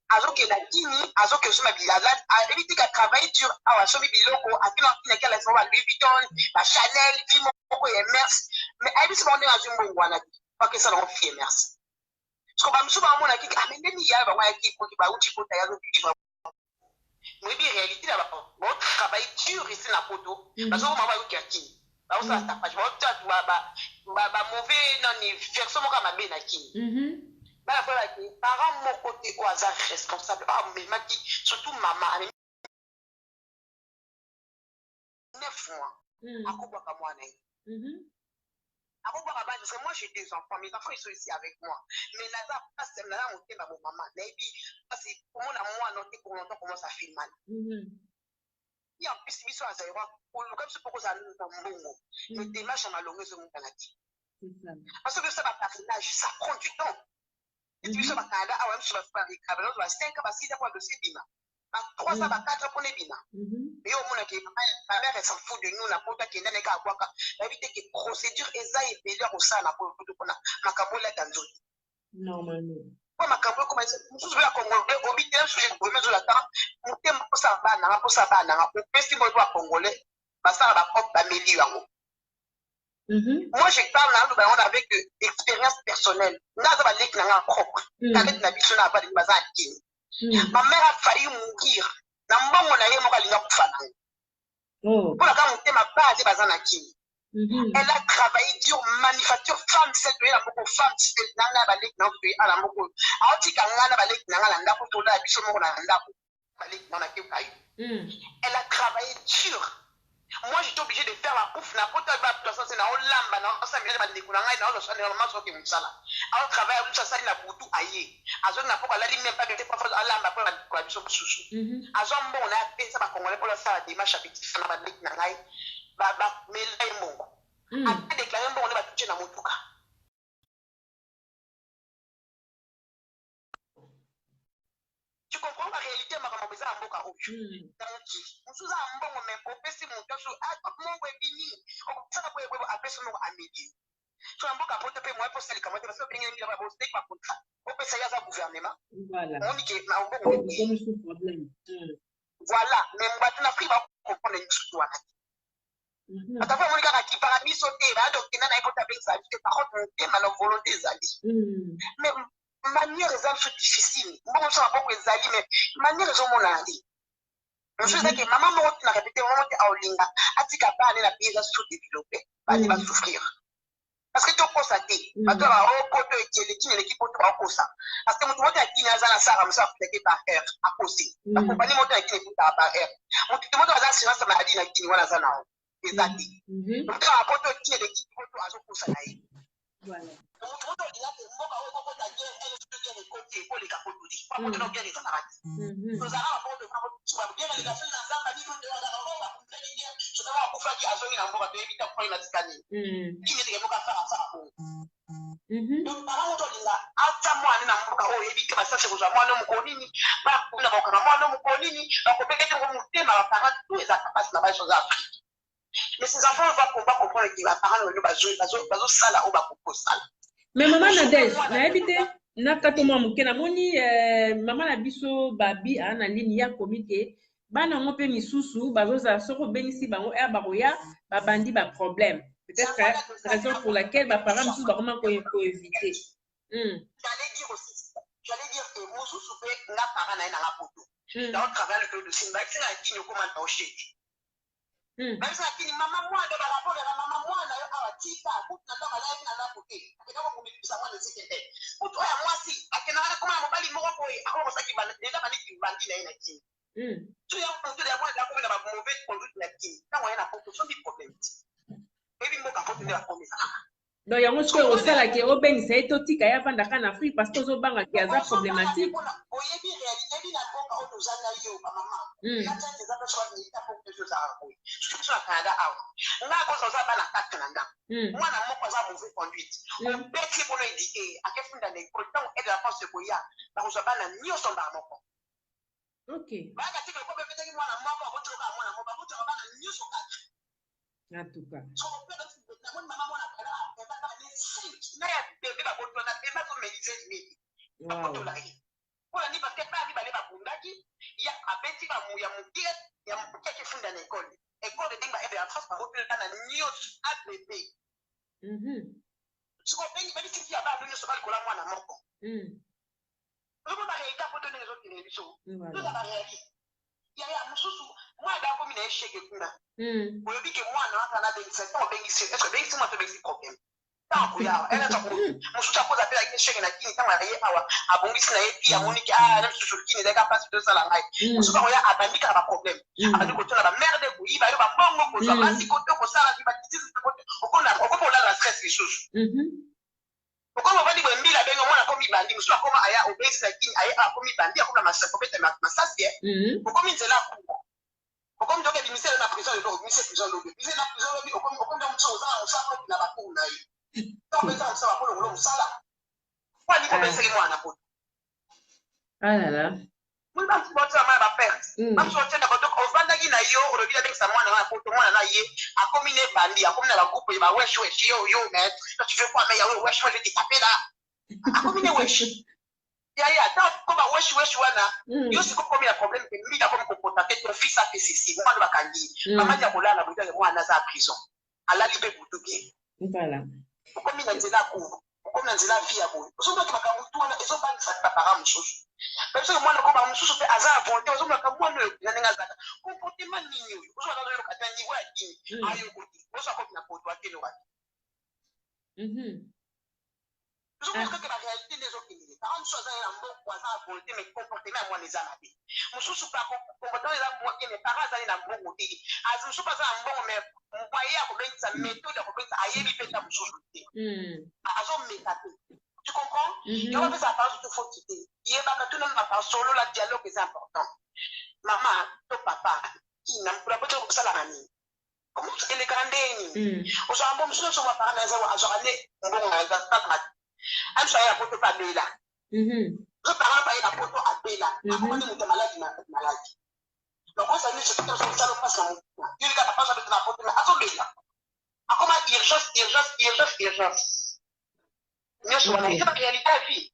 Alors que la Guinée, alors que je m'habille là, à éviter qu'elle travaille sur, à Somi Biloko, à qui n'a qu'elle soit Louis Vuitton, la Chanel, Vimo, et Mers, mais elle dit, c'est bon, on est dans un pas que ça l'on fait Mers. Parce qu'on va me souvent à mon avis, ah, mais il y a un qui pour qui va où tu peux tailler, mais bien réalité là bon travail dur ici la photo parce que maman yo kiaki ba ça ta page ba mauvais non ni version mo kama be na kini ba la fois que parents mon côté au hasard responsable mais maki surtout maman 9 mois akobwa ka mwana parce que moi j'ai des enfants, mes enfants ils sont ici avec moi. Mais là, pas seulement là, on est ma maman. Parce que comment on a noté pour longtemps comment ça fait mal. Et en plus, ils sont à zéro. Comme c'est pourquoi ça nous a bon. Mais démarche en allongé sur mon canadi. Parce que ça va parrainage, ça prend du temps. Et puis ça va Canada, ah ouais, je vais faire des câbles, on va 5 à 6 fois de ce bima. 3 à 4 pour les bina. Et au moins, ma mère, elle s'en fout de nous, la pota qui est dans les cas à quoi. Éviter que procédure et ça est payé au sein de la pota qu'on a. Ma cabola dans zone. Normalement. Moi, ma cabola, comme ça, je suis à Congolais, au milieu de sujet de premier jour, la temps, mon thème pour ça, pour ça, pour festival de Congolais, ça va propre à milieu. Moi, je parle avec expérience personnelle. Ma mère a failli mourir. Elle a travaillé dur, manufacture femme, c'est que la moko femme, c'est nana balek na à la moko. Aoti kangana balek nanga landa ko tola biso moko na landa ko balek na ke kai. Elle a travaillé dur. Moi, j'étais obligé de faire la ouf na pota ba place c'est na olamba na ça mais ba ndikuna ngai na so na maso ke msala. A travailler tout ça na butu aye. Azo na poka la ligne pas de pas faire alamba pour la biso susu. Azo mbona na pensa ba congolais pour la ça démarche affective na balek na ngai. Mais là, il m'a déclaré qu'on va toucher dans mon tout cas. Tu comprends la réalité, ma maman, ça a un bon carreau. Donc, nous sommes un bon moment, on peut se monter sur mon webini, on peut appeler son nom à midi. Tu as un bon carreau, tu peux moi pour celle qui m'a dit parce que bien il va bosser pas contrat. On peut essayer à gouvernement. Voilà. On dit que ma bon problème. Voilà, mais moi tu n'as pris pas comprendre une histoire. Atafua monika kaki paramiso te ba donc na na ikota benza te par contre te ma volonté zali mais manière sont difficile bon ça pas que zali mais manière zo mona ali je sais que maman mo na répéter maman te aolinga atika ba na bien sous-développé ba ni ba souffrir parce que tu constaté ba to ba o poto ekele kine l'équipe to ba kosa parce que mutu wote akini azana sara msa futeke par air a kosi la compagnie moto akini puta par air mutu moto azana assurance maladie na kini wana zana exactly. Donc, tu as apporté qui est l'équipe pour toi à ce coup ça y est. Voilà. Donc, tu as dit là que moi, quand on a dit, elle est bien les côtés pour les capots de dit. Pas pour te bien les camarades. Nous allons apporter tu vas bien les gars, dans un niveau de la robe, pour faire les gars. Je vais avoir pour faire qui a joué dans le monde, éviter de prendre la discanie. Qui n'est pas capable de faire ça pour. Donc, par contre, on a à moi, on a un peu de éviter que ça se rejoigne. Moi, non, mon conini, pas pour la banque, moi, non, mon conini. Donc, on peut être remonté, mais on parle tous les capacités là-bas sur l'Afrique. Mais ces enfants vont comprendre que les parents ne sont pas là. Mais maman Nadège, na évité na katoma mukena moni maman na biso babi ana ligne ya komite bana ngo pe misusu bazoza soko benisi bango er baroya ba bandi ba problème. Peut-être raison pour laquelle ba parents misusu ba comment ko éviter. J'allais dire que mususu pe na parents na na poto. Dans travers le de Simba, c'est là qui nous commande au chef. Parce que maman moi de la rapport de la maman moi na yo awatika pour na ndo la na la côté akenda ko kumikisa mwana zikete pour toi moi si akena kama mobali moko ko ako saki ba déjà ba niki bandi na ina ki tu ya ko de moi la ko na ba mauvais conduite na ki na wa na ko so bi problème ebi mboka ko de la komisa donc yango ce au sala ke obengisa etotika ya vanda kana Afrique parce que zo banga ki aza problématique oyebi réalité bi na mboka o tozana yo ba mama na tete za pe choix ni ta pour que ça a ko je suis à Canada nga ko so za ba na Canada mwana moko za mauvais conduite on beti ko no indiquer a ke funda na école tant aide la France ko ya ba ko so ba na nyo so ba moko OK ba ka tike ko be betaki mwana moko ko troka mwana moko ko troka ba na nyo so ka en tout cas so ko pe na mwana mama mwana kana ba ni si na ya bebe ba ko na be ma ko medize ni ba ko la yi ko ni ba te ba ni ba le ba bundaki ya abeti ba mu ya mukie ya mukie ke funda na école école de dimba ebe en France ba ko pe na nyo a bebe so ko pe ni ba ni si ya ba nyo so ba ko la mwana moko Nous ba réalité pour donner les autres télévisions. Nous ba réalité. Ya mususu moi da ko mi na shege kuna. Oyo bi ke moi na ata na be se to be se est-ce que be si moi to be si problème. Ta ko ya elle ta ko mususu ko da pe ya shege na kini ta ma ye awa abongisi na ye pi ya moniki na mususu kini de ka passe de sala ngai. Mususu ko ya abandi ka ba problème. Abandi ko tona ba merde ko iba yo ba mbongo ko so ba si ko to ko sala ki ba tisi ko na ko ko la stress les choses. Pourquoi on va dire que Mbila bengo mwana komi bandi musuwa koma aya obesi na kini aya komi bandi akuna masako beta masasi pourquoi minzela kuko pourquoi mdoke bimisela na prison lo bimise prison lo bimise na prison lo bi okomi ndo mtso za musala na bakulu na yi to beza musala ko lo musala kwa ni ko besa mwana ko ah là là mun ba mtso ma ba perte mtso tena ko to ovanda ki na yo ro bila besa mwana na ko to mwana na ye akomi ne bandi akomi na bakupo ba wesh yo mais tu veux quoi mais ya wesh moi je te taper là akomi ne wesh ya ta ko ba wesh wana yo siko komi na problème que mbi ka komi ko contacter ton fils a fait ceci mwana ba kangi mama ya kolala buta mwana za prison ala libe butuke Voilà. Comme il a dit la cour, comme il a dit la vie à vous. Vous savez que ma caméra tourne, ils ont pas de ça par un chose. Même si moi, le combat, je suis à ça, volonté, vous savez que moi, le nègre, comportement mignon. Vous savez que le niveau est dit, aïe, vous savez que la photo a été le je pense que la réalité des autres pays, par exemple, soit un bon voisin à volonté, mais comportement à moi les amis. Je suis super comportement les amis, mais par exemple, un bon côté. Je suis pas un bon, mais on voyait à combien ça méthode, à combien ça aille, il peut être société. Tu comprends? Il y a pas ça parle de faut quitter. Il y a pas tout le monde parle solo, la dialogue est important. Maman, ton papa, qui n'a pas de ça la mamie. Comment est le grandé? On s'en bon, monsieur, on va parler à ça, on va I'm sorry, I put it at Bela. Je parle pas la photo à Bela. Comment tu es malade, malade. Donc, on s'est dit, c'est tout ça, ça ne passe pas. Il y a pas de la photo, mais à Bela. Comment urgence. Mais je vois, c'est pas réalité à vie.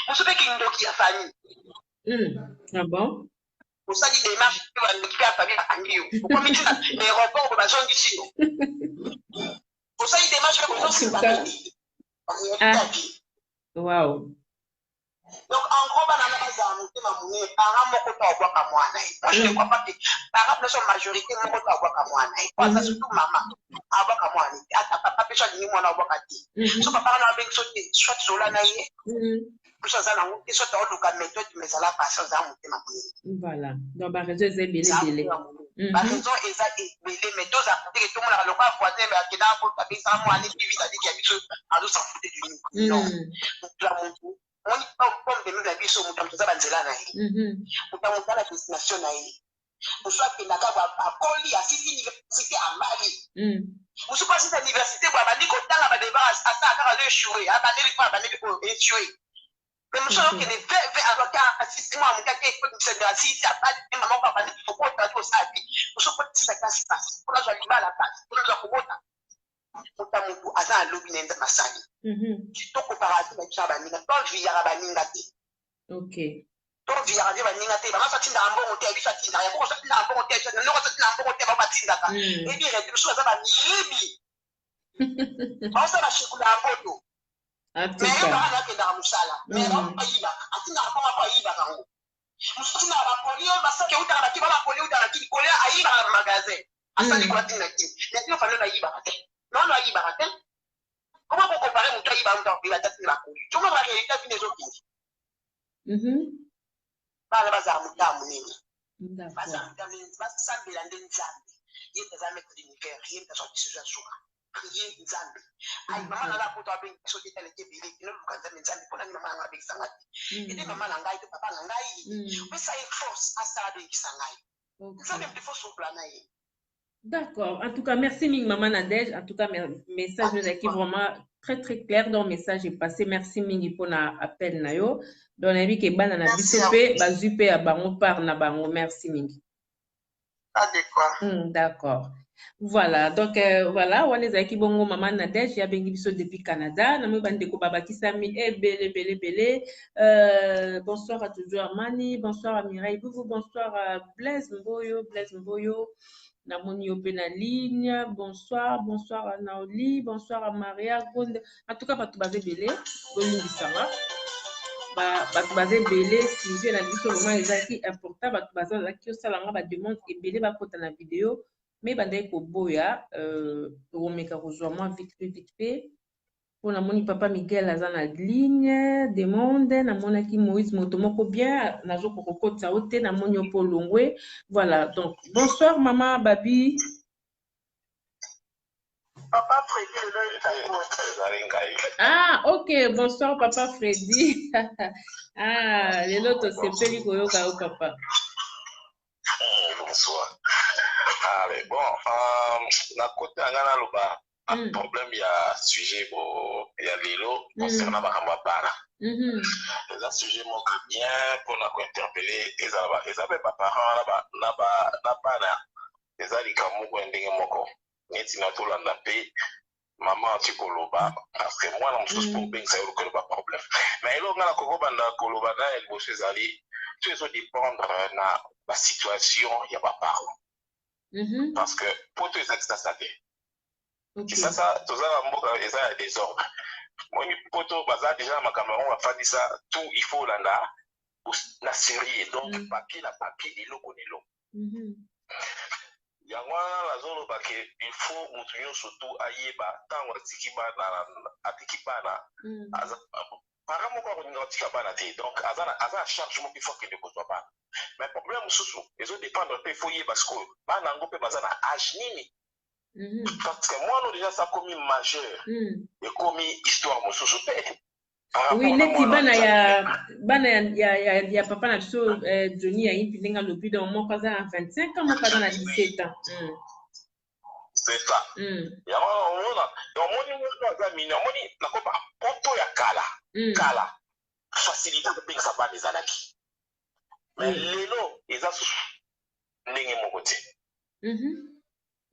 Vous savez qu'il y a une qui a famille. Ah bon? Vous savez, des démarches qui vont équiper à famille à Angio. Pourquoi mais tu as des reports pour la zone d'ici? Vous savez, des démarches qui vont équiper à famille. En réalité à vie. Wow. Donc, en gros, les parents ne croient pas moi. Moi, je ne crois pas que les parents sont majorité, ne croient pas moi. Ça, surtout maman. Avoir moi. Papa, peut être moi, avoir dit. So, papa, on a besoin de soit sola naïe. Puis, ça, on a besoin de soit méthode, mais ça l'a passé aux armes. Voilà. Donc, la raison est belé. La raison est belé, mais deux à côté, tout le monde a le droit à voisin, mais à qui n'a pas de ça, moi, les vite à dire qu'il y a habitué à nous s'en foutre du nous. Non. On y parle comme de nous la vie sur mon temps, ça va dire là. On t'a la destination naïe. On soit que la cave à Coli, à City Université à Mali. On soit pas cette université, on va dire qu'on t'a la débat à ça, à le échouer, à baner les femmes, à baner les échouer. Mais je pense que les avocats, assistent moi, mon gars, qui est assis, à pas de maman, papa, il faut qu'on t'aille au sac. On soit pas de ça, ça se passe. On a joué à la place. On a joué à la place. On a joué à la lobby de ma salle. Tu t'en compares à la Chabani, toi, je vis à la Baningati. Ok. Toi, je vis à la Baningati. Maman, ça tient un bon hôtel, ça tient un bon hôtel, ça tient un bon hôtel, ça tient un bon hôtel, ça tient un bon hôtel. Et bien, je suis à la Baningati. On s'en va chez la photo. Mais il y a un peu de musala. Mais on va y aller. Ati na pas y aller. Musu na ba polio basa ke uta na kiba polio uta na kini polio ayi ba magasin. Asa ni kwa tina kini. Mais tu fallait na y aller. Non na y aller. Comment on comparer mutu y ba mutu ba tati na polio. Tu vois la réalité fini zo kini. Ba baza mutu amunini. Baza mutu amunini. Baza sambe la ndeni zambi. Yenda zambe ko l'univers, yenda so decision soka. Prier Nzambe. Aïe, maman n'a pas de sauter tel que Billy, qui ne nous cantonne Nzambe pour la maman avec Sangati. Et des mamans n'angaï, papa n'angaï. Mais ça est force à ça de Sangaï. Ça même des forces au plan. D'accord. En tout cas, merci Ming Maman Nadège. En tout cas, message qui est vraiment très très clair. Donc, message est passé. Merci Ming pour l'appel nayo. Donc, on a vu que ban na bisope, bazupe à bango par na bango. Merci Ming. D'accord. Voilà, donc voilà, on est avec Bongo Maman Nadège, il y a Bengibiso depuis Canada, Namou Bandeko Baba Kisami, belé. Bonsoir à toujours Armani, bonsoir à Mireille Boubou, bonsoir à Blaise Mboyo, Namoni Openaline, bonsoir à Naoli, bonsoir à Maria Gonde, en tout cas, Batoubaze Belé, Golingi Sama. Batoubaze Belé, si je n'ai dit vraiment les important, Batoubaze Lakio Salanga, ba demande et Belé va porter la vidéo. Mais bandai ko boya romeka rejoindre vite fait pour la moni papa Miguel azana ligne demande na mona ki Moïse Motomoko bien na zo ko ta ote na moni opo longwe. Voilà, donc bonsoir maman Babi. Papa Freddy. Ah, OK, bonsoir papa Freddy. Ah, les autres c'est peli koyoka o papa. Bonsoir. Allez, bon, na côté angana loba un problème il y a sujet il y a lilo concernant bakamba bana. Les sujets manquent bien pour nous interpeller ils avaient pas parents na bana les alika moko ndenge moko neti na to landa pe maman tu koloba parce que moi na mousse pour bien ça y pas problème mais il ngana ko banda koloba na el bosse zali tu es dépendre na la situation il y a pas parole. Parce que pour tous les extrastatés, Kisasa tozala mboka eza ya désordre. Moni poto baza déjà ma Cameroun afandi ça tout il faut landa na série donc papier na papier eloko nelo. Yango la zone bake il faut mutuyo surtout ayeba tango atiki bana para moko ko ngatika bana te donc azana charge mo il faut que de kozwa bana. Mais problème mususu ezo dépendre pe faut yeba parce que bana ngo pe bazana âge nini. Parce que moi, nous déjà, ça a commis majeur et commis histoire, mon sous-souté. Oui, neti bana ya papa na biso Johnny ya impi ndenga lobi dans mon kaza à 25 ans, mon kaza na 17 ans. C'est ça. Ya mona, donc moni mona za mini, moni na kopa poto ya kala. Facilité de payer sa bana des anaki. Mais lelo eza sous ndenge moko te.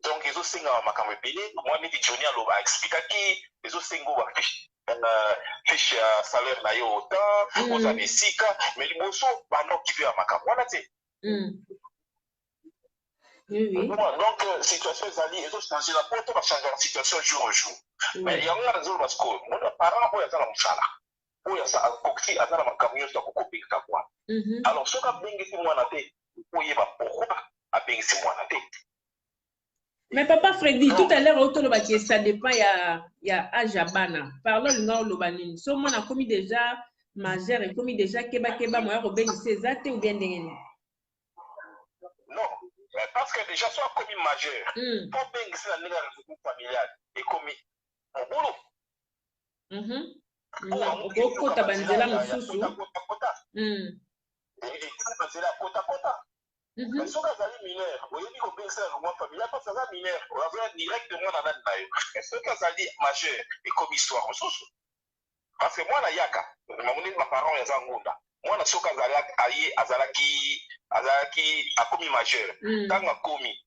Donc, ils ont signé à Makamepele. Moi, je Johnny a expliqué qu'ils ont signé fiche salaire na yo autant, aux années sika, mais les bosso, non qui fait à Makamepele. Donc, situation est allée, ils ont changé la porte, on va changer la situation jour au jour. Mais il y a un raison parce que mon parent, il y a un mouchala. Il y a un coxi, il y a un Makamepele, il y a un copique à quoi. Alors, ce qu'a bien dit moi, il y a pourquoi a bien dit moi, mais papa Freddy, tout à l'heure, ça dépend, il y a Ajabana. Parlons de nous, Lobanine. So, on a commis déjà majeur et commis déjà Keba, moi, Robin, c'est ça, ou bien des. Non, parce que déjà, soit commis majeur, pour bien que c'est la négative familiale et commis au boulot. Beaucoup de banzela mususu. Mais si on a des mineurs, vous avez dit qu'on peut faire un familial, parce que ça mineur, on va directement dans la naïve. Mais si on a des majeurs et comme histoire, parce que moi, je suis ma parent, ils sont ngunda. Moi, je suis a commis majeur. Quand on a commis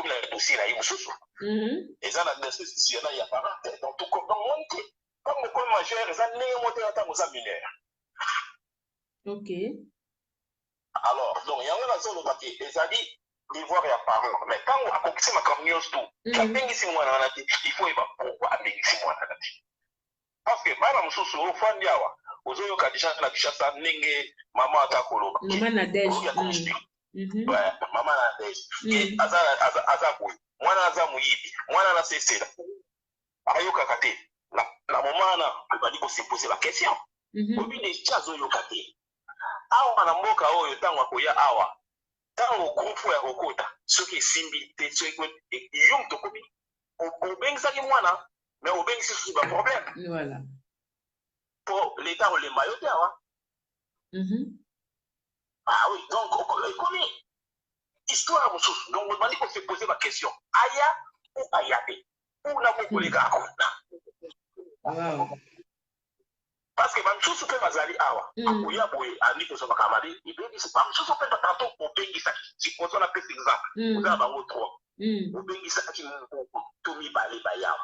la dossier, là, il y a et ça, la dossier, il y a parents. Donc, tout comme dans le monde, comme on commis majeur, ils ont monté à temps aux mineurs. Ok. Alors, donc, il y a une raison de papier. Et ça dit, l'ivoire est apparent. Mais quand on a compris ma camion, tout, il faut y avoir pourquoi amener ici, moi, parce que, madame, sous au fond, il y a aux autres cadisha, la bichassa, nenge, maman, atakolo. Maman Nadège. Ouais, maman Nadège. Et Azabou, moi, Nazamoui, moi, Nasese, Ayoka Kate, la maman, elle va dire qu'on s'est posé la question. Au but des chazos Yokate. Awa na mboka oyo tango akoya awa tango groupe ya kokota soki simbi te soki yum to komi obengisaki mwana mais obengisi susu ba problème voilà pour l'état o lemba yo te awa ah oui donc komi histoire mosusu donc on dit qu'on se poser ma question aya ou ayate ou na kokoleka akona wow. Parce que même chose que bazali awa akuya boye ani ko soba kamali ibebi c'est pas chose que tanto obengi ça si on a pris exemple vous avez bango 3 obengi ça qui to mi bale baya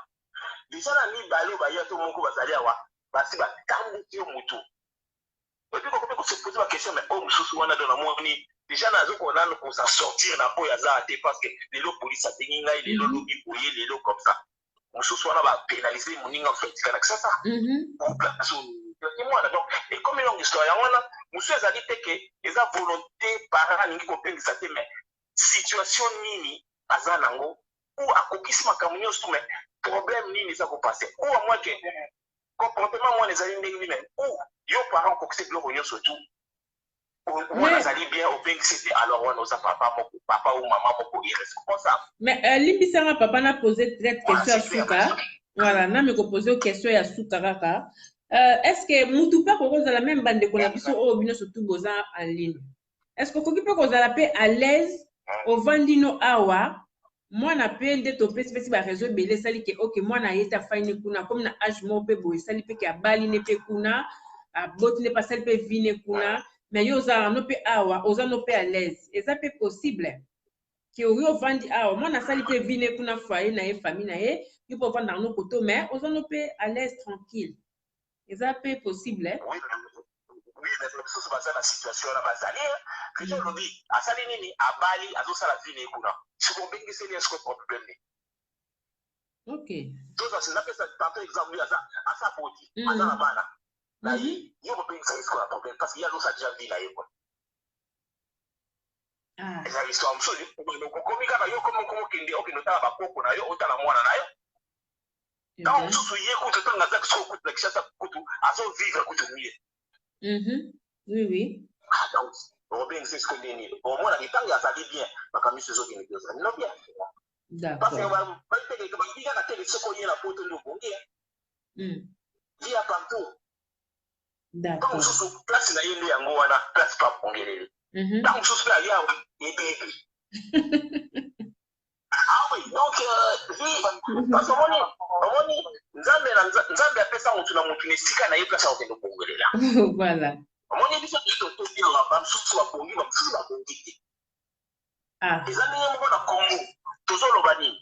déjà na mi bale baya to moko bazali awa basi ba tambu yo mutu et puis ko se poser la question mais oh mususu wana dans la moni déjà na zo ko nana ko ça sortir na po ya za te parce que les lo police a tenga les lo lobi boye les lo comme ça mususu wana ba pénaliser moninga fait kana ça ça donc et comme longue histoire wana musu ezali teke eza volonté parent ningi ko pengisa te mais situation nini aza nango ou akokisi makambo nyonso mais problème nini eza ko passer ou à moi que comportement moi ezali ndenge nini ou yo parent kokisi biloko nyonso tout on azali bien au pengisi alors on osa papa ou maman moko irresponsable mais limbisanga papa na poser cette question à Suka voilà na me ko poser question ya Suka kaka est-ce que mutu pa ko za la même bande ko na biso o bino surtout boza en ligne est-ce que ko ki pa ko za la paix à l'aise au vandino awa moi na pe nde to pe spesi ba réseau belé sali ke OK moi na yeta faine kuna comme na âge mo pe boy sali pe ke abali ne pe kuna a bot ne pas sali pe vine kuna mais yo za no pe awa oza no pe à l'aise et ça peut possible que yo vandi awa moi na sali pe vine kuna foyer na e famille na e yo peut vendre dans nos côtés mais oza no pe à l'aise tranquille et ça peut possible oui oui mais mosusu baza na situation wana bazali plutôt olobi asali nini abali azosala vie na ye kuna siko obengiseli eske problème ni ok toza napesa tanto exemple asa boti aza na bana na ye yo kobengisa eske na problème parce que ye azosala déjà vie na ye kwa eza histoire mosusu okomi kaka yo okende otala bakoko na yo otala mwana na yo ntango mosusu ye kutu ntango aza kisoko kutu na kishasa kutu azovivre kutu miye oui donc obengisa eske nini omona ntango azali bien makamisi ezokende kioza no bien parce que babingaka tele soko ye na poto nde obongi via partout ntango mosusu place na ye nde yango wana place pa bongeleli ntango mosusu mpe ali awa ebebi oui donc parce que omoni nzambe apesa motu na motu na esika na ye place akokende obongelela voilà omoni biso totobianga bamosusu babongi bamosusu babongi te eza ndenge moko na congo tozoloba nini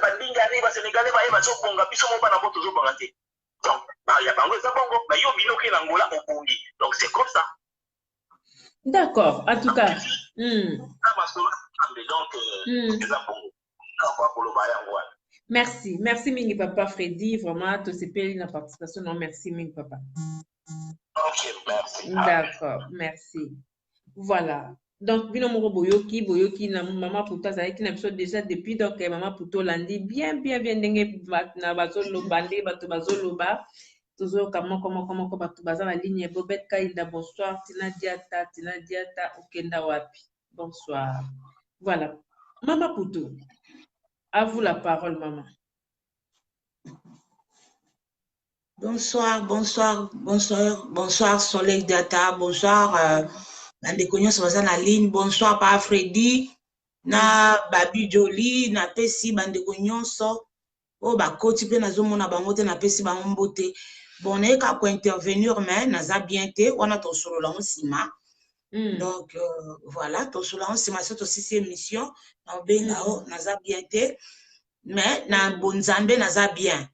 bandingani basénégalais baye bazobonga biso mo bana mo tozobonga te donc ya bango eza bongo na yo bino oke na ngola obongi donc c'est comme ça d'accord en tout cas donc eza bongo kwa koloba yango wana merci mingi papa Freddy vraiment tosepeli na participation non merci mingi papa ok merci d'accord merci voilà donc bino moko boyoki na mama Puto azalaki na biso déjà depuis donc mama Puto olandi bien ndenge na bazoloba nde bato bazoloba tozoyoka moko bato baza na ligne Bobette Kainda bonsoir Tina Diata okenda wapi bonsoir voilà mama Puto à vous la parole maman. Bonsoir Soleil Data, bonsoir bandeko nyonso baza na ligne, bonsoir pa Freddy na Babi Jolie na pesi bandeko nyonso o bakoti pe nazomona bango te na pesi bango mbote bon nayeka ko intervenir mais naza bien te wana tosolola nsima donc voilà tosolola nsima so tosisi émission na obenga o naza bien te mais na bonzambe naza bien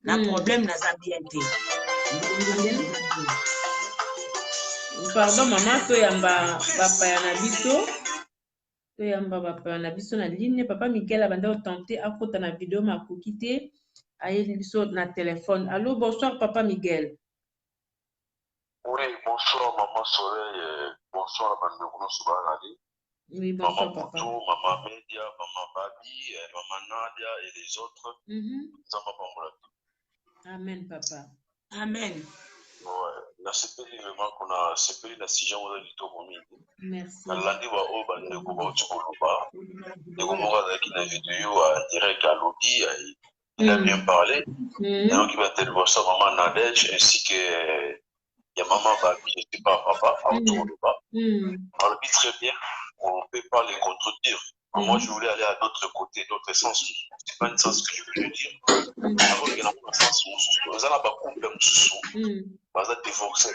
na problème naza bien te. Pardon maman toyamba bapa na biso na ligne papa Miguel abanda tenter akota na vidéo makoki te ayeli biso na téléphone. Allô bonsoir papa Miguel. Oui bonsoir maman Soleil bonsoir bandeko nyonso bazali. Oui bonsoir maman papa. Puto, maman Media, maman Babi, maman Nadia et les autres. Amen papa. Amen. Ouais, na sepeli vraiment kuna sepeli na sija moza litoko mingi. Merci. Alandi wa o bandeko ba uti koloba. Ndeko moko azalaki na vidéo en direct à lobby, il a bien parlé. Donc il va te voir ça maman Nadège ainsi que il y a maman Babi, je sais pas papa, à uti koloba. On le dit très bien, on ne peut pas les contredire. Moi, je voulais aller à d'autres côtés, d'autres sens. C'est pas une sens que je voulais dire. Alors, il y a un sens où nous allons pas couper un sous, nous allons divorcer.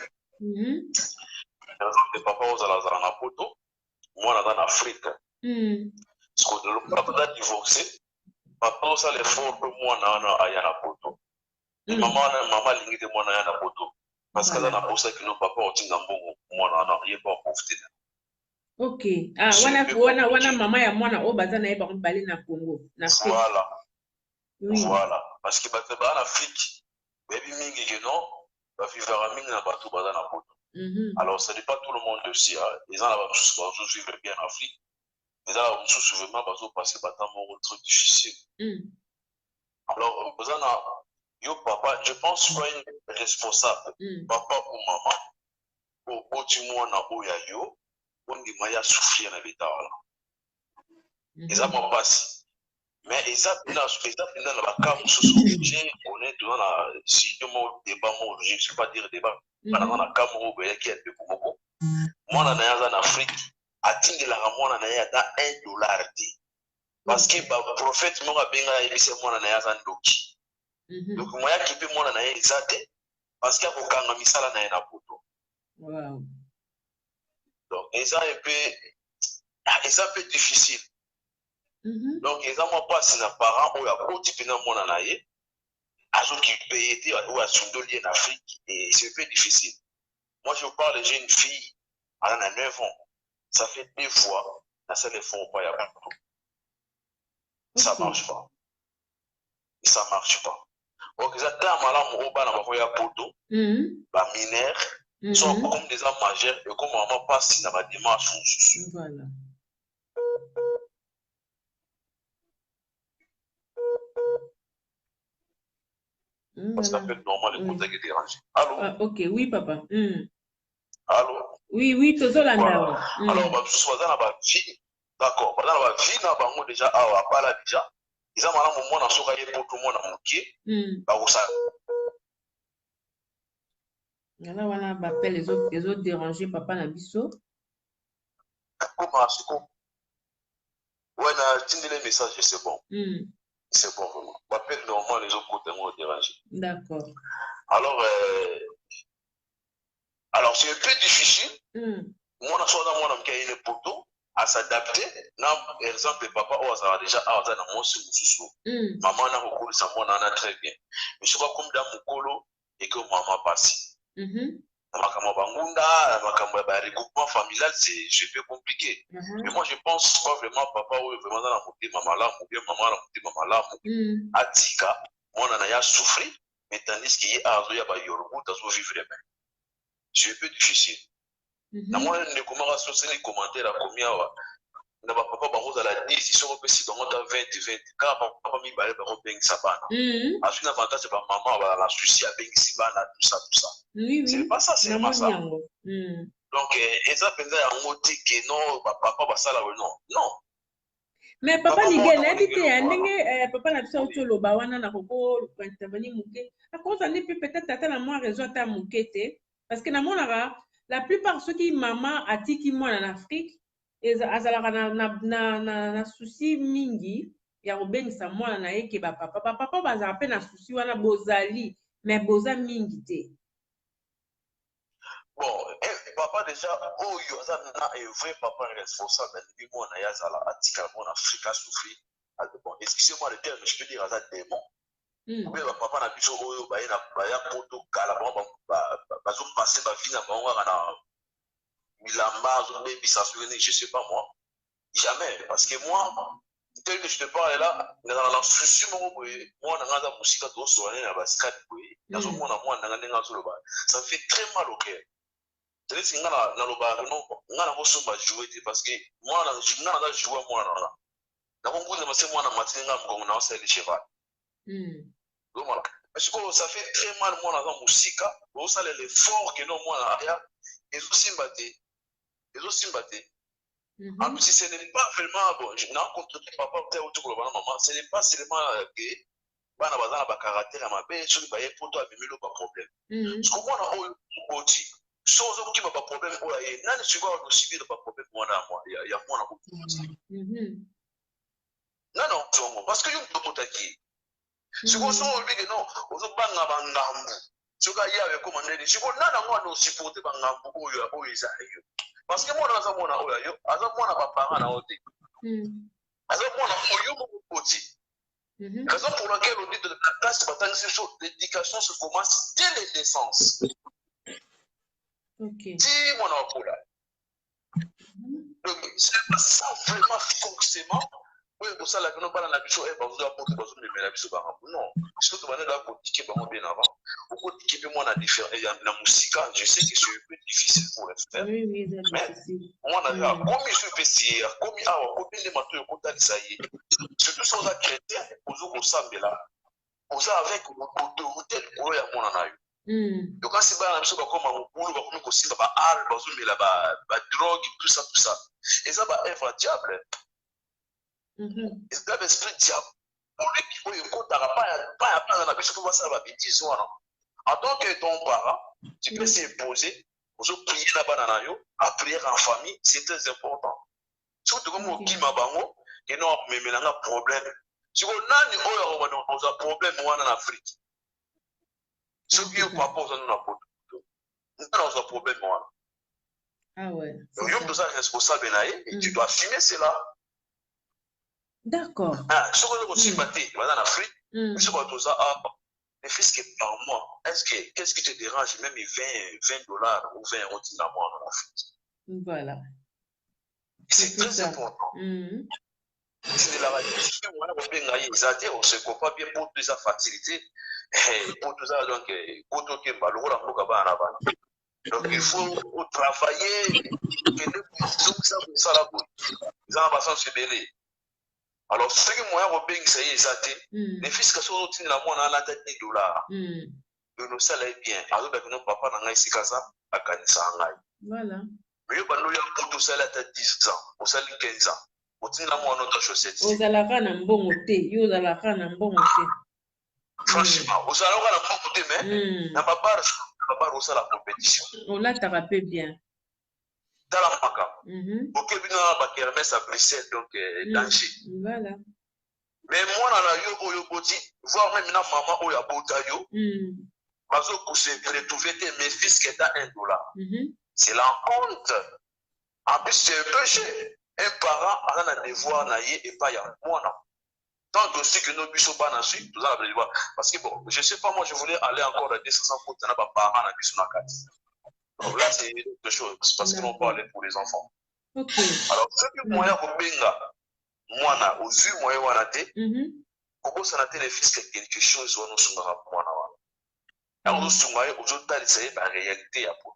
Par exemple, papa, nous allons en Poto, moi, on est en Afrique. Parce que le papa a divorcé, papa, nous allons faire que moi, on est en Poto. Et maman, l'ingé de moi, on est en Poto. Parce que dans pour ça que nos papas ont dit, moi, on n'a rien pas profité. Ok. Ah, wana mama ya mwana o baza na yeba mbali na Congo. Na voilà. Oui. Voilà. Parce que bato ba en Afrique, baby mingi que non, ba vivre mingi na bato baza na Poto. Alors ce n'est pas tout le monde aussi. Les gens là va vivre bien en Afrique. Les gens là vraiment bazo passer ba temps trop difficile. Alors bazana yo papa, je pense quoi une responsable. Papa ou maman. Au boti mwana oya yo. On dit maya souffrir na bitala. Eza mo passe. Mais eza na ba ka mususu. On est dans la si mo débat mo je ne sais pas dire débat. Dans la ka mo be qui est peu beaucoup. Moi na yaza en Afrique atindela mwana na ya da $1 té. Parce que ba prophète mo benga ebise mwana na yaza ndoki. Donc moya ki pe mwana na ya ezate parce que akokanga misala na ya na poto. Wow. Donc, c'est un peu difficile. Donc, ils ont pas si nos parents ou la côte qui n'a mon anaïe, à ceux qui payent ou à son dollar en Afrique, et c'est un peu difficile. Moi, je parle, j'ai une fille, elle en a 9 ans. Ça fait 2 fois, la seule effort pas, il y a pas de tout. Ça marche pas. Ça marche pas. Donc, ils attendent malheureusement au bas dans la poto, bah mineurs, sont comme des hommes majeurs et comme maman passe dans ma démarche. Voilà. Ça peut être normal de contacter des dérangés. Allô? Ah, ok, oui, papa. Allô? Oui, toujours là. Voilà. Alors, bah, soit dans la vie, d'accord, dans la vie, dans la vie, déjà, ah, pas là déjà. Ils ont un moment dans ce cas pour tout le monde à moquer. Bah, vous savez. Voilà, appelle les autres dérangés, papa Nabiso. Comment, c'est quoi? Ouais, na les messages, c'est bon. C'est bon, vraiment. Appelle normalement les autres côtés, moi, dérangés. D'accord. Alors, c'est un peu difficile. Moi, je suis dans mon cas, il est poteau à s'adapter. Par exemple, papa, ça va déjà, dans mon sous. Maman, n'a pas ça, moi, on a très bien. Mais je vois comme dans mon colo et que maman passe. Regroupement familial, c'est un peu compliqué. Mais moi, je pense pas vraiment, papa, vraiment dans la montée, maman là, ou bien maman la montée, maman là, à Tika, moi, on a souffert, mais tandis qu'il y a un yorgo, t'as vivre bien. C'est un peu difficile. Moi, les commentaires à combien, na papa baroza la 10 ils sont si dans 20 quand papa mi balé baro beng sabana ensuite l'avantage ba maman ba la souci à beng sibana tout ça oui c'est pas ça c'est pas ça donc ça penza ya ngoti que non papa ba sala non mais papa Miguel habité ndenge papa na biso tolo ba wana na koko intervenir muke à cause on peut peut-être atteindre moi raison ta mukete parce que na monara la plupart ceux qui maman atiki moi en Afrique azalaka na souci mingi ya kobengisa mwana na ye ke bapapa bazala mpe na souci wana bozali mais boza mingi te. Bon, papa déjà oyo aza na vrai papa responsable ndenge mwana ye azala atikala mwana Afrika souffrir. Bon, excusez-moi le terme, je peux dire aza démon. Obe bapapa na biso oyo baye na baya poto kala bazopase bavi na bango kaka na Milamba, je sais pas moi. Jamais. Parce que moi, tel que je te parle là, dans la souci, moi, on a un musique à tous, on a un basket, ça fait très mal au cœur. C'est-à-dire que jouer parce que moi, je n'ai joué moi. Donc ça fait très mal moi dans la musique. Ça l'effort que non moi et aussi batté. En plus, ce n'est pas vraiment bon. Je n'ai pas contre papa ou maman. Ce n'est pas seulement que bana bazana ba caractère à ma belle sur ba poto abimelo pas problème. Ce que moi na o oti. Chose qui m'a pas problème o ya nani tu vas aussi pas problème moi na moi. Il y a moi na oti. Non, parce que yo to taki. Ce que so que non, ozo banga bangambu. Ce que y avait commandé, je ko nana moi no supporter bangambu o eza yo. Parce que moi, dans mon aïe, à moi, pas parent à ôter. À moi, on petit. Raison pour laquelle on dit de la classe, l'éducation se commence dès les naissances. Si mon enfant là. Donc, c'est pas ça vraiment forcément. Oui, pour ça, la gueule, pas la bichot, vous apportez besoin de la bichot. Non, si vous avez là pour ticket bien avant, au côté qui peut moi la différence, la musique, je sais que c'est un peu difficile pour le faire. Oui, mais moi, on a comme je suis PCR, comme il y a un peu de matériaux qu'on ça y est. Surtout si on a chrétien, on a samedi là, on a avec l'autorité de couleur à mon anaï. Donc, quand c'est pas la bichot, comme on boule, comme on aussi, bah, bah, drogue, tout ça. Et ça va être diable. C'est l'esprit diable. Pour lui qui peut écouter, pas la bêtise, comment ça va bêtise. En tant que ton parent, tu peux s'imposer, pour prier là-bas à prier en famille, c'est très important. Surtout comme au Kimabango, et non, mais il y a un problème. Si on a un problème en Afrique, ceux qui ont pas posé un problème. Ah ouais. Donc, il y a un responsable et tu dois assumer cela. D'accord. Ce que vous avez en Afrique, ce que vous avez ne fût-ce que par mois. Qu'est-ce qui te dérange, même 20 dollars ou 20 euros dans mois en Afrique? Voilà. C'est très important. C'est de la radio. On ne se comprend pas bien pour toute sa facilité. Pour tout ça, donc, pour tout ce qui est donc, il faut travailler. Alors, ce qui est ça y est, les fils qui sont dans la moine à la tête des dollars. Nous salaire bien. Alors, nous papa n'a ici casa à Kanisa. Voilà. Mais nous y a pour tout ça la tête 10 ans, au salaire 15 ans. Au tin la moine notre chaussette. Aux alaka n'a bon côté, yo alaka n'a bon côté. Franchement, aux alaka n'a bon côté, mais n'a pas part au la compétition. On l'a tapé bien. Dans la maca. Ok, bien on va remettre à Bruxelles donc danger. Voilà. Mais moi on a yo voir même na maman o ya bota yo. Bazo pousser retrouver mes fils qui est à $1. C'est la honte. En plus c'est un péché. Un parent a un devoir naïe et pas ya moi. Tant aussi que nos bisous pas suite, tout ça la devoir. Parce que bon, je sais pas, moi je voulais aller encore à 200 fautes, n'a pas parent na bisous na carte. Donc là c'est autre chose, parce que l'on parle pour les enfants. Ok. Alors ce que moi ya benga, moi na aux yeux moi ya naté. Comment ça naté les fils quelque chose ou nous sommes moi na. Alors nous sommes aux autres c'est la réalité à pour.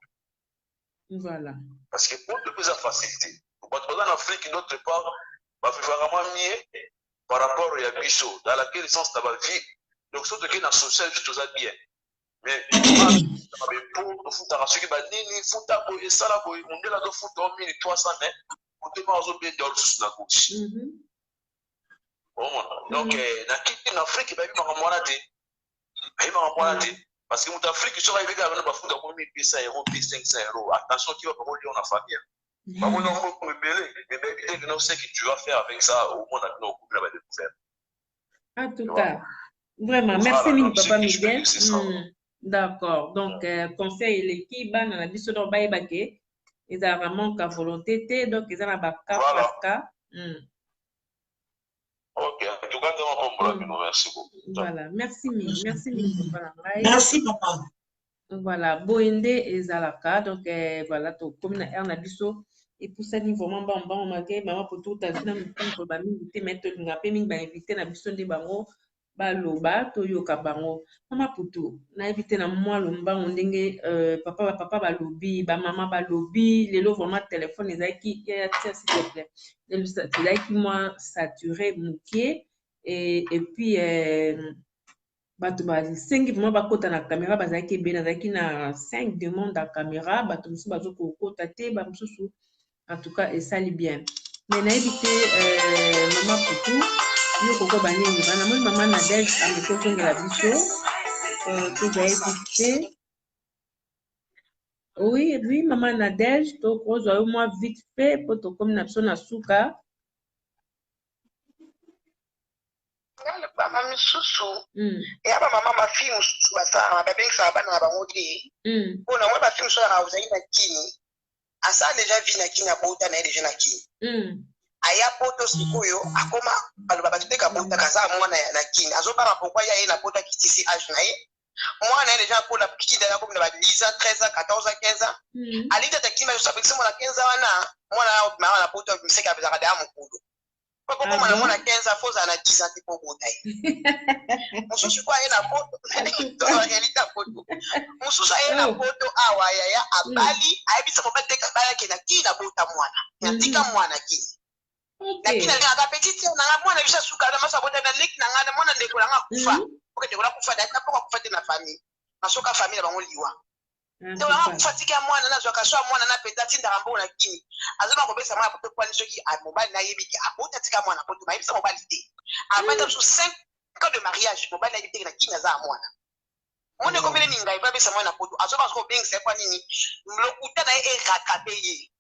Voilà. Parce que pour toute la facilité. En Afrique, d'autre part, va vraiment mieux par rapport à Bisso, dans laquelle sens ça va vivre. Donc, ce qui est dans social, tout ça bien. Mais, pour le foot, à ceux qui va dire, il faut t'aboyer ça là, on dit là, le foot, on met 300 mètres, pour te voir bien dans le sous la gauche. Donc, en Afrique, il va y avoir un parce que l'Afrique, il sera arrivé à un foot, on met 500 euros, 500 euros. Attention, qui va pas rouler en famille. Mais on sait que tu vas faire avec ça au moins dans nos couples de faire. En tout cas, vraiment, merci mille papa Miguel. D'accord. Donc, conseil l'équipe, dans la mission de Baïbaké, ils ont vraiment qu'à volonté, donc ils ont un baka. Ok, en tout cas, merci beaucoup. Voilà, merci mille papa. Merci papa. Voilà, Boende et Zalaka, donc voilà, comme on a dit ça. Et pour ça, nous vraiment bon, maman pour tout à l'heure, pour ba mingi mettre nga pe mingi ba inviter na biso ndi bango ba loba to yoka bango. Mama putu, na inviter na moi lomba ndenge papa ba lobi, ba maman ba lobi, lelo vraiment téléphone ezaki ya tia s'il te plaît. Le qui moi saturé mukie et puis bato basengi vraiment bakota na caméra bazaki be nazaki na 5 demandes à caméra bato musu bazoko kota te ba mususu. En tout cas, et ça lit bien. Mais n'a évité maman Poutou, nous coco banini, maman Nadège à me coco de la bicho, que j'ai évité. Oui, maman Nadège, donc rose moi vite fait pour te comme n'absent na souka. Maman Missoussou, et après maman ma fille Moussou, ça va bien que ça va na bangoté. Bon, moi ma fille Moussou a osé na kini. Asa déjà vu na kini abota na déjà na kini. Aya poto sikuyo akoma baloba bateka bota kaza mwana na kini. Azobara pourquoi ya na bota kitisi âge na ye. Mwana déjà pour la petite dana comme na 10 ans, 13 ans, 14 ans, 15 ans. Alita takima je sabiki mwana 15 ans wana mwana na bota mseka bezaka da mukulu. Kwa mwana mwana 15 ans foza na 10 ans tipo bota ye. Mususu kwa ye na poto. Elita poto. Mususu ye na poto awa ya abali ayebisa ko bateka baya ke na kina bota mwana. Yatika mwana kini. Lakini nga petite na mwana bisa suka na masa bota na link na ngana mwana ndeko nga kufa. Oke ndeko kufa da tapo kufa te na famille. Masoka famille bango liwa. Ndeko nga kufa tika mwana na zwa kaswa mwana na peta tinda rambo na kini. Azoma ko besa mwana poto kwa nisoki a mobile na yebiki abota tika mwana poto ba yebisa mobile te. Amata su 5 ans de mariage mobile na yebiki na kina za mwana. Mwana ko mele ninga iba besa mwana poto azoma ko bengisa kwa nini mlokuta na e rattraper ye.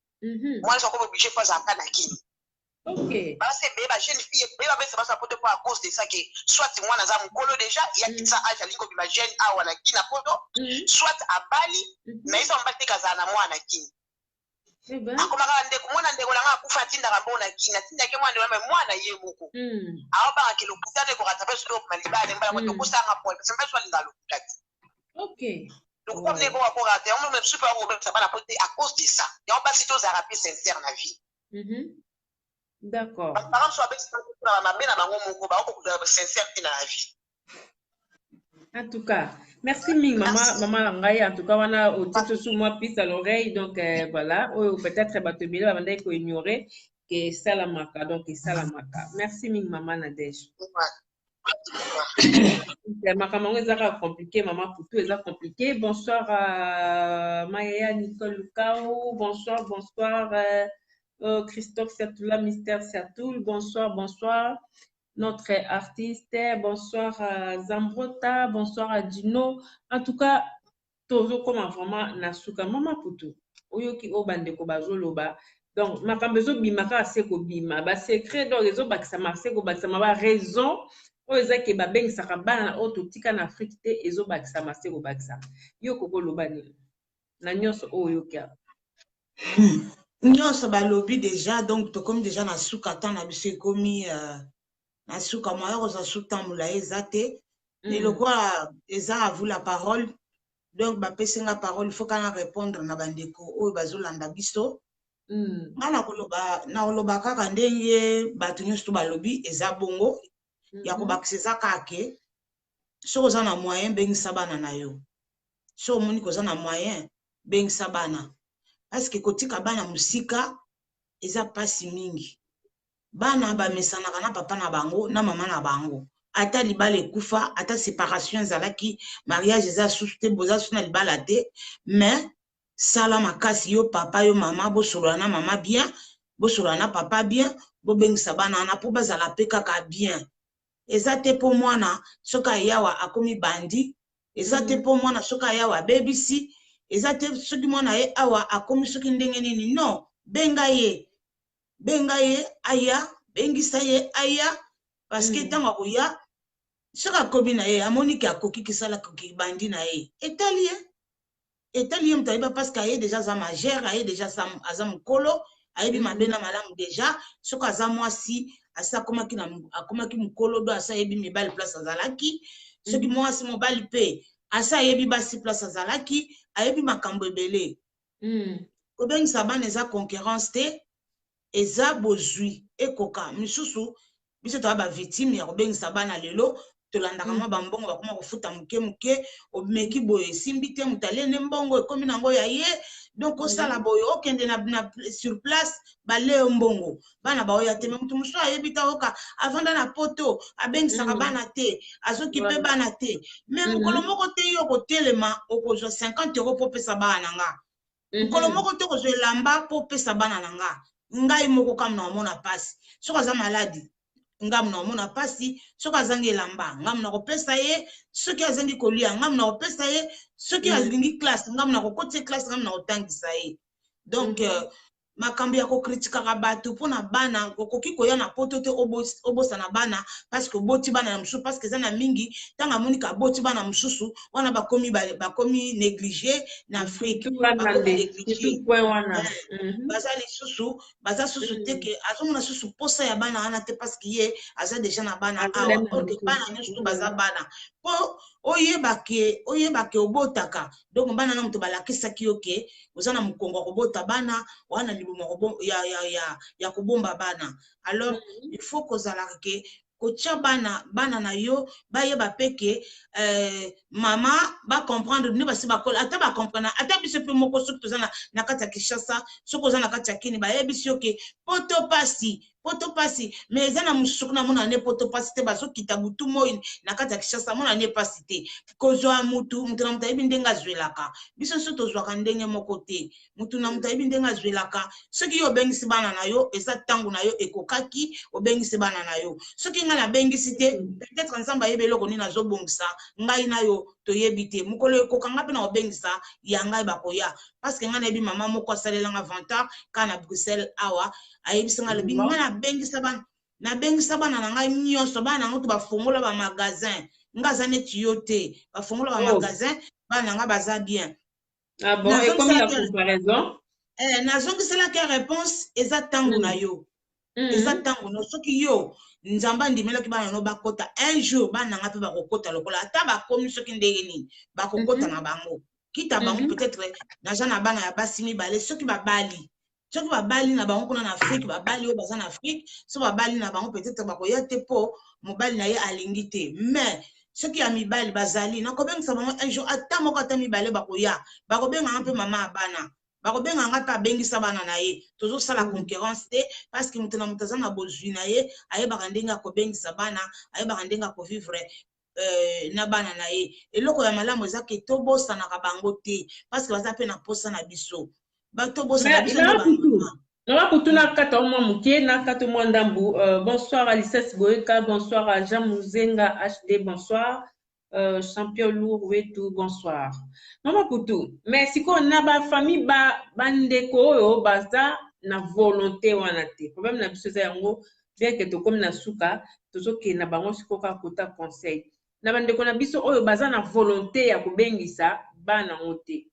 Mwana so ko obligé fa zaka na kini. Ok. Parce que la jeune fille, elle va se passer à cause de ça que soit moi dans un colo déjà, il y a qui ça âge à l'ingo ma jeune a wana qui na poto, soit à Bali, mais ils sont pas tes casana moi na qui. akomaka ndeko mwana ndeko langa akufa atindaka bona kina atindaki mwana ye moko aobangaki lokuta ndeko ratape soki omalibane mbala moto okusanga pole parce que mpe swalinga lokuta te donc comme ndeko wakoka te yango même super obebisa bana po te à cause de ça yango basi tozalaka mpe sincère na vie d'accord par exemple so abesina mabe na bango moko baokokuza sincère te na la vie. En tout cas, merci Ming, maman Langai. En tout cas, on a au titre sous moi piste à l'oreille. Donc voilà, peut-être Batobile va demander qu'on ignorait que ça la marque. Donc ça la marque. Merci Ming, maman Nadège. Maman, c'est compliqué, maman pour tout, c'est compliqué. Bonsoir Maya Nicole Lucao. Bonsoir, Christophe Sertoula, Mystère Sertoul. Bonsoir. Notre artiste, bonsoir à Zambrota, bonsoir à Dino. En tout cas, toujours comme vraiment Nasuka Mama Putu. Oyoki obande ko bazoloba. Donc, ma kambezo bimaka seko bima. Ba secret donc rezo bakisa maseko bakisa ma raison. Oza ke ba beng sakabana auto tika na Afrique te ezo bakisa maseko bakisa. Yoko ko loba ni. Na nyonso oyoka. Nyonso ba lobi déjà donc to comme déjà Nasuka tan na biso komi Nasuka moya rosa soutamula ezate et le quoi eza à vous la parole donc ba pesinga parole il faut kana répondre na bandeko o bazolanda biso ngana koloba na koloba kaka ndenge batu nyusu balobi eza bongo ya kobakisa kake so za na moyen bengisa bana na yo so moni ko za na moyen bengisa bana parce que kotika bana musika eza pasi mingi. Bana ba mesanaka na papa na bango na mama na bango ata libala ekufa ata séparation zalaki mariage eza suste boza suna libala te mais sala makasi yo papa yo mama bosolola na mama bien bosolola na papa bien bobengisa bana na po bazala pe kaka bien eza te po mwana soka yawa akomi bandi eza te po mwana soka yawa bebisi eza te soki mwana ye awa akomi soki ndenge nini non benga ye aya bengisa ye aya parce que tant akoya soka kobi na ye amoni ki akoki kisala koki bandi na ye etali mtaiba parce que aye déjà za majeur aye déjà za mukolo ayebi mabena malamu déjà soka aza mwasi asa akomaki mukolo do asa yebi mibali place azalaki soki mwasi mobali pe asa yebi basi place azalaki ayebi makambo ebele kobengisa bana eza concurrence te eza bozwi ekoka misusu biso to ba victime ya kobengisa bana lelo tolandaka mwa bambongo bakoma kofuta muke omeki boye simbi te mutalene mbongo ekomi nango ya ye donc osala boye okende na sur place bale mbongo bana baoya te mutu musu ayebi ta oka avanda na poto abengisaka bana te azoki pe bana te même mukolo moko te yo kotelema okozwa 50 € po pesa bana nga mukolo moko te kozwa elamba po pesa bana nanga ngai moko kam na mona pasi soka za maladi ngam na mona pasi soka zangi elamba ngam na kopesa ye soki azangi kolia ngam na kopesa ye soki azingi classe ngam na kokote classe ngam na otangisa ye donc makambi ya kokritikaka bato mpona bana kokoki koya na poto te obosa na bana parce que boti bana na mususu parce que za na mingi tanga monika boti bana mususu wana bakomi négligé na Afrique baza lisusu baza susu te ke azomona susu posa ya bana wana te parce que ye aza déjà na bana awa porque bana nyonso baza bana po oyebake obotaka donc bana na mutu balakisaki yo ke oza na mukongo kobota bana wana ya kubomba bana alors il faut kozala ke kotia bana na yo bayeba peke mama ba comprendre ni basi bakola ata ba comprendre ata biso pe moko soki tozana na kati ya Kinshasa soki ozana na kati ya Kini bayebi soki poto pasi mais ezana musuku na mona ne poto pasi te bazokita butu moi na kati ya Kinshasa mona ne pasi te kozwa mutu na mutayebi ndenga azwelaka biso so tozwaka ndenge moko te mutu na mutayebi ndenga azwelaka soki yo bengisi bana na yo eza tangu na yo ekokaki obengisi bana na yo soki nga na bengisi te peut-être ensemble ayebe eloko nini azobongisa ngai na yo toyebi te mukolo ekokanga pe na obengisa ya ngai bakoya parce que nga na yebi mama moko asalelanga vantar kana Bruxelles awa ayebisanga lobi nga na bengisa bana na ngai nyonso bana nango to bafongola ba magasin nga za neti yo te bafongola ba magasin bana nga baza bien. Ah bon, et comme la comparaison nazongisela ke réponse eza tango na yo eza tango no soki yo nzamba ndimelaki bana no bakota un jour bana nga pe bakokota lokola ata bakomi soki ndenge nini bakokota na bango kita bango peut-être naza na bana ya basi mibale soki babali na bango kuna na Afrique babali oyo baza na Afrique so babali na bango peut-être bakoya te po mobali na ye alingi te mais soki ya mibali bazali nakobengisa bango un jour ata moko ata mibale bakoya bakobenganga mpe mama ya bana bakobenga nga ta bengisa bana na ye tozosala concurrence te parce que moto na moto aza na bozwi na ye ayebaka ndenge akobengisa bana ayebaka ndenge akovivre na bana na ye eloko ya malamu eza ke tobosanaka bango te parce que baza mpe na posa na biso batobosana biso Nakutuna kata mwa muke na kata mwa ndambu. Bonsoir à Lices Boeka, bonsoir à Jean Mouzenga HD, bonsoir. Champion lourd wetu, bonsoir. Mama Kutu, mais si ko na ba famille ba bandeko yo baza na volonté wana te. Problème na biso za yango bien que to comme na suka, tozo ke na bango siko ka kota conseil. Na bandeko na biso oyo baza na volonté ya kubengisa bana ngote.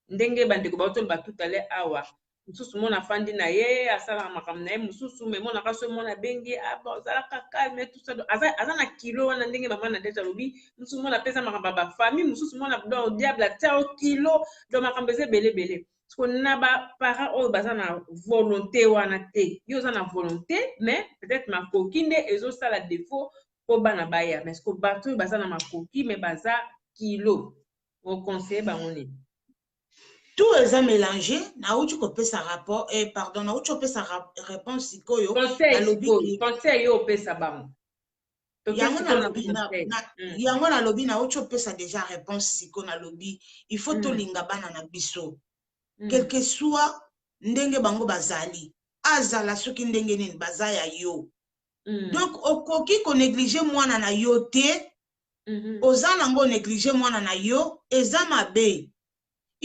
Ndenge bandeko ba otol ba tout à l'heure awa. Mususu mona fandi na ye asala makamna ye mususu me mona kaso mona bengi aba zala calme tout ça aza na kilo wana ndenge mama na deja lobi mususu mona pesa makamba ba famille mususu mona do diable tao kilo do makamba ze belé parce que na ba para o baza na volonté wana te yo za na volonté mais peut-être ma kokinde ezo sala défaut po bana baya mais ko bato baza na makoki mais baza kilo au conseil ba ngoni. Tout est mélangé. Naouchi kopé sa rapport pardon naouchi kopé sa réponse sikoyo. Conseil yo kopé sa bam. Yango na lobby naouchi kopé sa déjà réponse siko na lobby. Il faut to linga bana na biso. Quel que soit ndenge bango bazali. Azala soki ndenge nini bazaya yo. Donc okoki ko négliger mwana na yo te. Ozana ngo négliger mwana na yo eza mabe.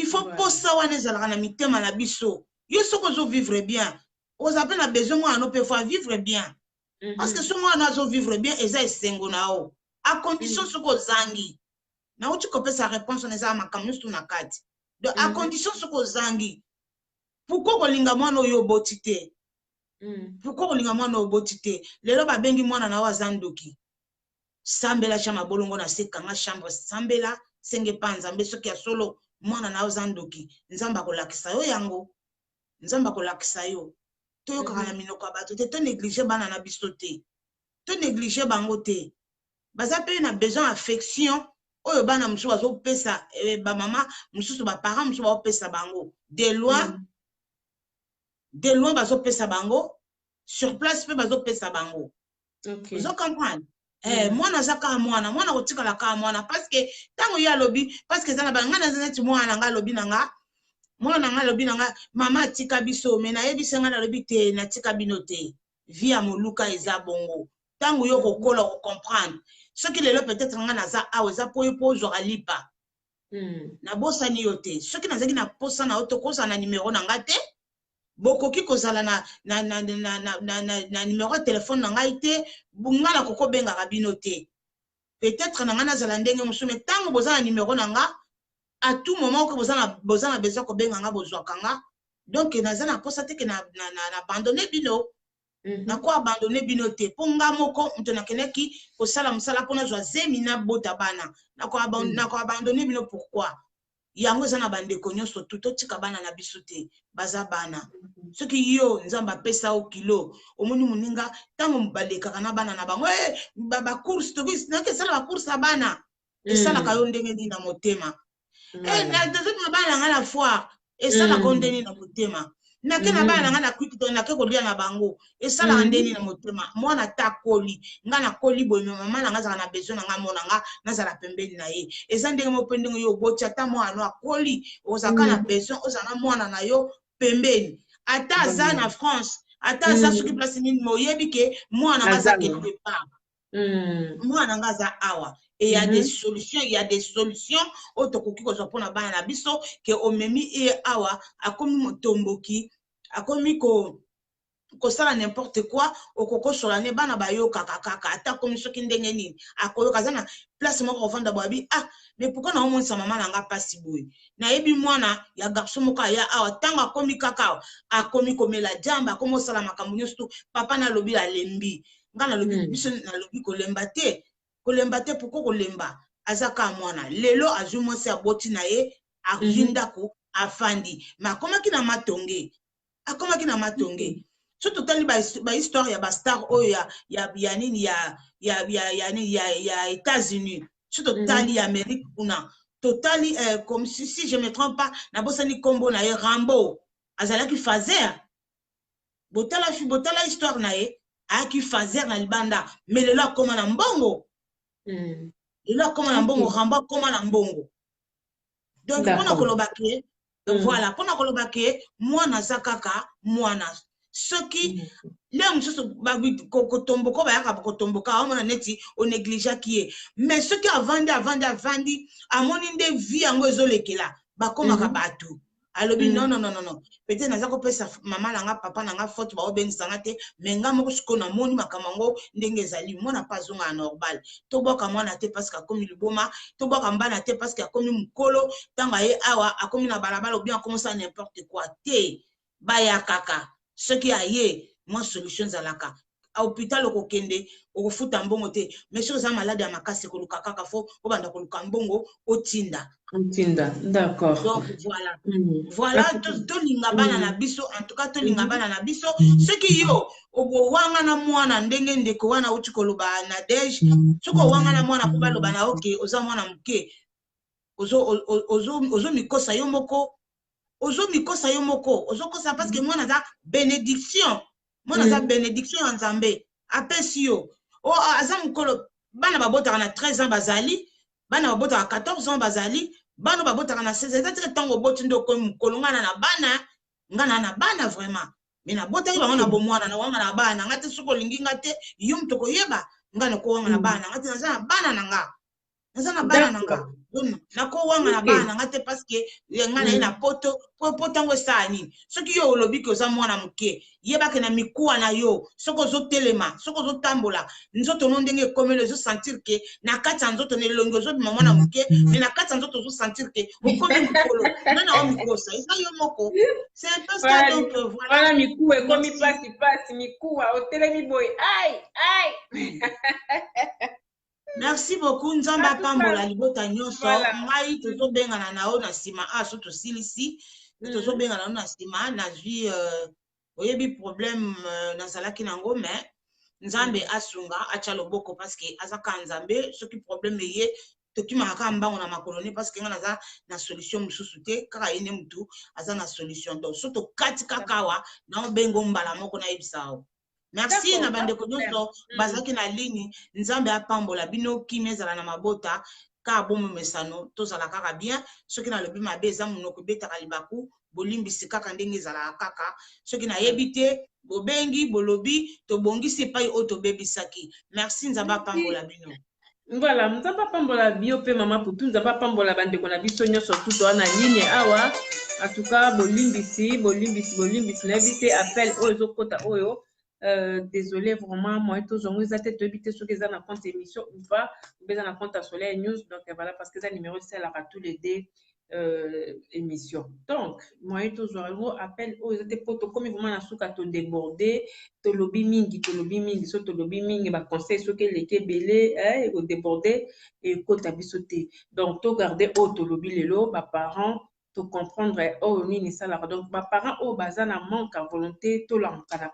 Il faut pas ça wana ezalaka na mitema na biso. Yo soko zo vivre bien. Aux appels a besoin moi no peut faire vivre bien. Parce que ce moi na zo vivre bien eza esengo nao. À condition soko zangi. Na uti kopé sa réponse on eza makamustu na kati. Donc à condition soko zangi. Pourquoi kolinga mwana yo botité? Pourquoi kolinga mwana yo botité? Lelo ba bengi mwana na wazandoki. Sambela chama bolongo na sekanga chambre sambela senge panza mbeso kia solo mwana na ozandoki nzamba kolakisa yo yango nzamba kolakisa yo to yoka na minoko bato te to négliger bana na biso te to négliger bango te baza pe na besoin affection oyo bana musu bazo pesa ba mama mususu ba parents musu ba pesa bango de loin bazo pesa bango sur place pe bazo pesa bango. Vous comprenez? Mwana zaka mwana kotikala ka mwana parce que tango ya lobi parce que zana banga na zana ti mwana nga lobi nanga mwana nga lobi nanga mama tika biso me na yebisa nga na lobi te na tika bino te via moluka eza bongo tango yo kokola ko comprendre ce qui lelo peut-être nga na za awe za po zo alipa na bosa ni yote ce qui na zaki na posa na auto kosa na numéro nanga te bokoki kozala na numéro de téléphone na ngai te bunga na koko benga kabino te peut-être na ngana zala ndenge musume tango bozana numéro na nga à tout moment que bozana besoin ko benga nga bozwa kanga donc na zana posa te que na abandonner bino na ko abandonner bino te ponga moko mtona keneki ko sala musala pona zwa zemina bota bana na ko abandonner bino pourquoi yango zana bande konyoso tuto tika bana na biso te baza bana soki yo nzamba pesa o kilo omoni muninga tango mbaleka kana bana na bango ba course to bis na ke sala ba course bana esala ka yo ndenge ni na motema na dezo bana ngala foire esala ko ndenge na motema na ke na bana ngala kwikito na ke kolia na bango esala ndenge na motema mwana ta koli ngana koli boy mama na ngaza na besoin na mona nga nazala pembeni na ye eza ndenge mo pendenge yo bocha ta mwana akoli ozaka na besoin ozana mwana na yo pembeni ata za na France ata za soki place nini moyebi ke mwana ngaza quelque part mwana ngaza awa et il y a des solutions otokoki ko zopona bana na biso ke omemi e awa akomi motomboki akomi ko kosala n'importe quoi okoko solane bana bayo kaka ata komi soki ndenge nini akoyo kazana place moko ofanda boabi ah mais pourquoi na omonisa mama nanga pasi boye na yebi mwana ya garçon moko ya awa tanga akomi kaka akomi komela jamba akomi osala makambo nyonso papa na lobi alembi nga na lobi biso na lobi kolemba te pourquoi kolemba azaka mwana lelo azwi mwasi aboti na ye azwi ndako afandi ma akomaki na matonge surtout tali ba histoire ya ba star oyo ya nini ya États-Unis surtout tali ya Amérique kuna totali comme si je me trompe pas na bosani kombo na ye Rambo azalaki Fazer botala histoire na ye aki Fazer na libanda mais lelo akoma na mbongo Rambo akoma na mbongo donc pona kolobaki voilà pona kolobaki mwana zakaka mwana soki leo msusu kotomboka bayaka kotomboka omona neti o négligea qui mais soki avandi amoni nde vie yango ezolekela bakomaka bato alobi non peut-être naza kopesa mama nanga papa nanga faute baobengisanga te mais nga moko siko namoni makambo yango ndenge ezali mwana pa zonga normal toboka mwana te parce que akomi liboma toboka mbana te parce que akomi mukolo tanga ye awa akomi na balabala ou bien akomi ça n'importe quoi te baya kaka soki aye moi solution zalaka a hôpital okokende okofuta mbongo te mais soki oza malade ya makasi koluka kaka fo obanda koluka mbongo otinda d'accord donc voilà tolinga bana na biso en tout cas tolinga bana na biso soki yo obowanga na mwana ndenge ndeko wana uti koloba na dej soki owanga na mwana po baloba na oke oza mwana moke ozo mikosa yo moko ozokosa parce que mwana za bénédiction ya nzambe apesi yo aza mokolo bana babotaka na 13 ans bazali bana babotaka 14 ans bazali bana babotaka na 16 ans c'est-à-dire tango oboti ndo komi mokolo ngana na bana vraiment mais na botaki bango na bomwana na wanga na bana ngate soko lingi ngate yo mtoko yeba ngana ko wanga na bana ngate naza na bana nanga nako wanga na bana ngate parce que ngana na poto ngo sani soki yo olobi ko za mwana muke yeba ke na mikuwa na yo soko zo telema soko zo tambola nzoto no ndenge komelo zo sentir que na kati nzoto ne longo zo mwana muke mais na kati nzoto zo sentir que okomi mukolo nana o mikosa isa yo moko c'est un peu ça donc voilà mikuwa komi pasi mikuwa o telemi boy ai Merci beaucoup nzamba pambola libota nyonso ngai tozobengana na o na sima so tosilisi tozobengana na sima na zwi oyebi problème nazalaki nango mais nzambe asunga acha loboko parce que azaka nzambe soki problème ye tokimaka mbango na makoloni parce que nga naza na solution mosusu te kaka ene mutu aza na solution donc soto kati kakawa na obengo mbala moko na yebisao. Merci na bandeko nyonso bazaki na ligne nzambe apambola bino kimi ezala na mabota ka bomo mesano tozala kaka bien soki na lobi mabe eza munoko betaka libaku bolimbisi kaka ndenge ezala kaka soki na yebite bobengi bolobi tobongisi epai oyo tobebisaki. Merci nzambe apambola bino. Voilà, nzambe apambola bio pe mama putu nzambe apambola bandeko na biso nyonso tuto wana ligne awa en tout cas bolimbisi na yebite appel oyo ezokota oyo. Désolé vraiment moi tous on vous a tête habité sur les ana compte émission ou pas besoin na compte à Soleil News donc voilà parce que ça numéro c'est là tous les deux émissions donc moi tous on appelle aux étaient poto comme vraiment na souka to déborder to lobby mingi so to lobby mingi ba conseil so que les belé au déborder et côté bisoté donc to garder to lobby lelo ba parents to comprendre oh nini ça là donc ba parents oh bazana manque à volonté to lamkana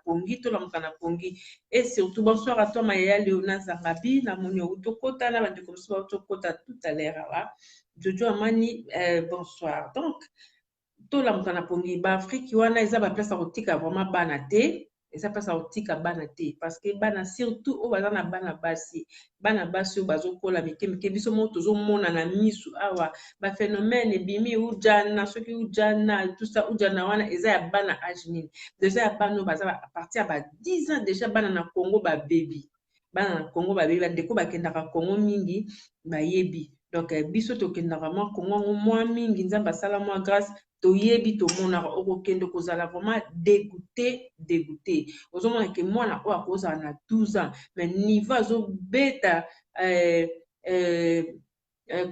pongi et surtout bonsoir à toi Maya Léona Zangabi na monyo to kota na bande comme ça to kota tout à l'heure là Jojo Amani bonsoir donc to lamkana pongi ba Afrique wana eza ba place à rotika vraiment banate et ça passe à otika banate parce que bana surtout au bazana bana basi au bazokola mike biso moto zo mona na misu awa ba phénomène bimi ujana soki ujana tout ça ujana wana eza ya bana âge nini déjà ya bano baza à partir ba 10 ans déjà bana na Congo ba baby bandeko bakendaka Congo mingi ba yebi donc biso to kendaka vraiment Congo moins mingi nzamba sala moi grâce toyebi tomonaka okokende kozala vraiment dégoûté ozomona ke mwana oyo akozala na 12 ans mais niveau azobeta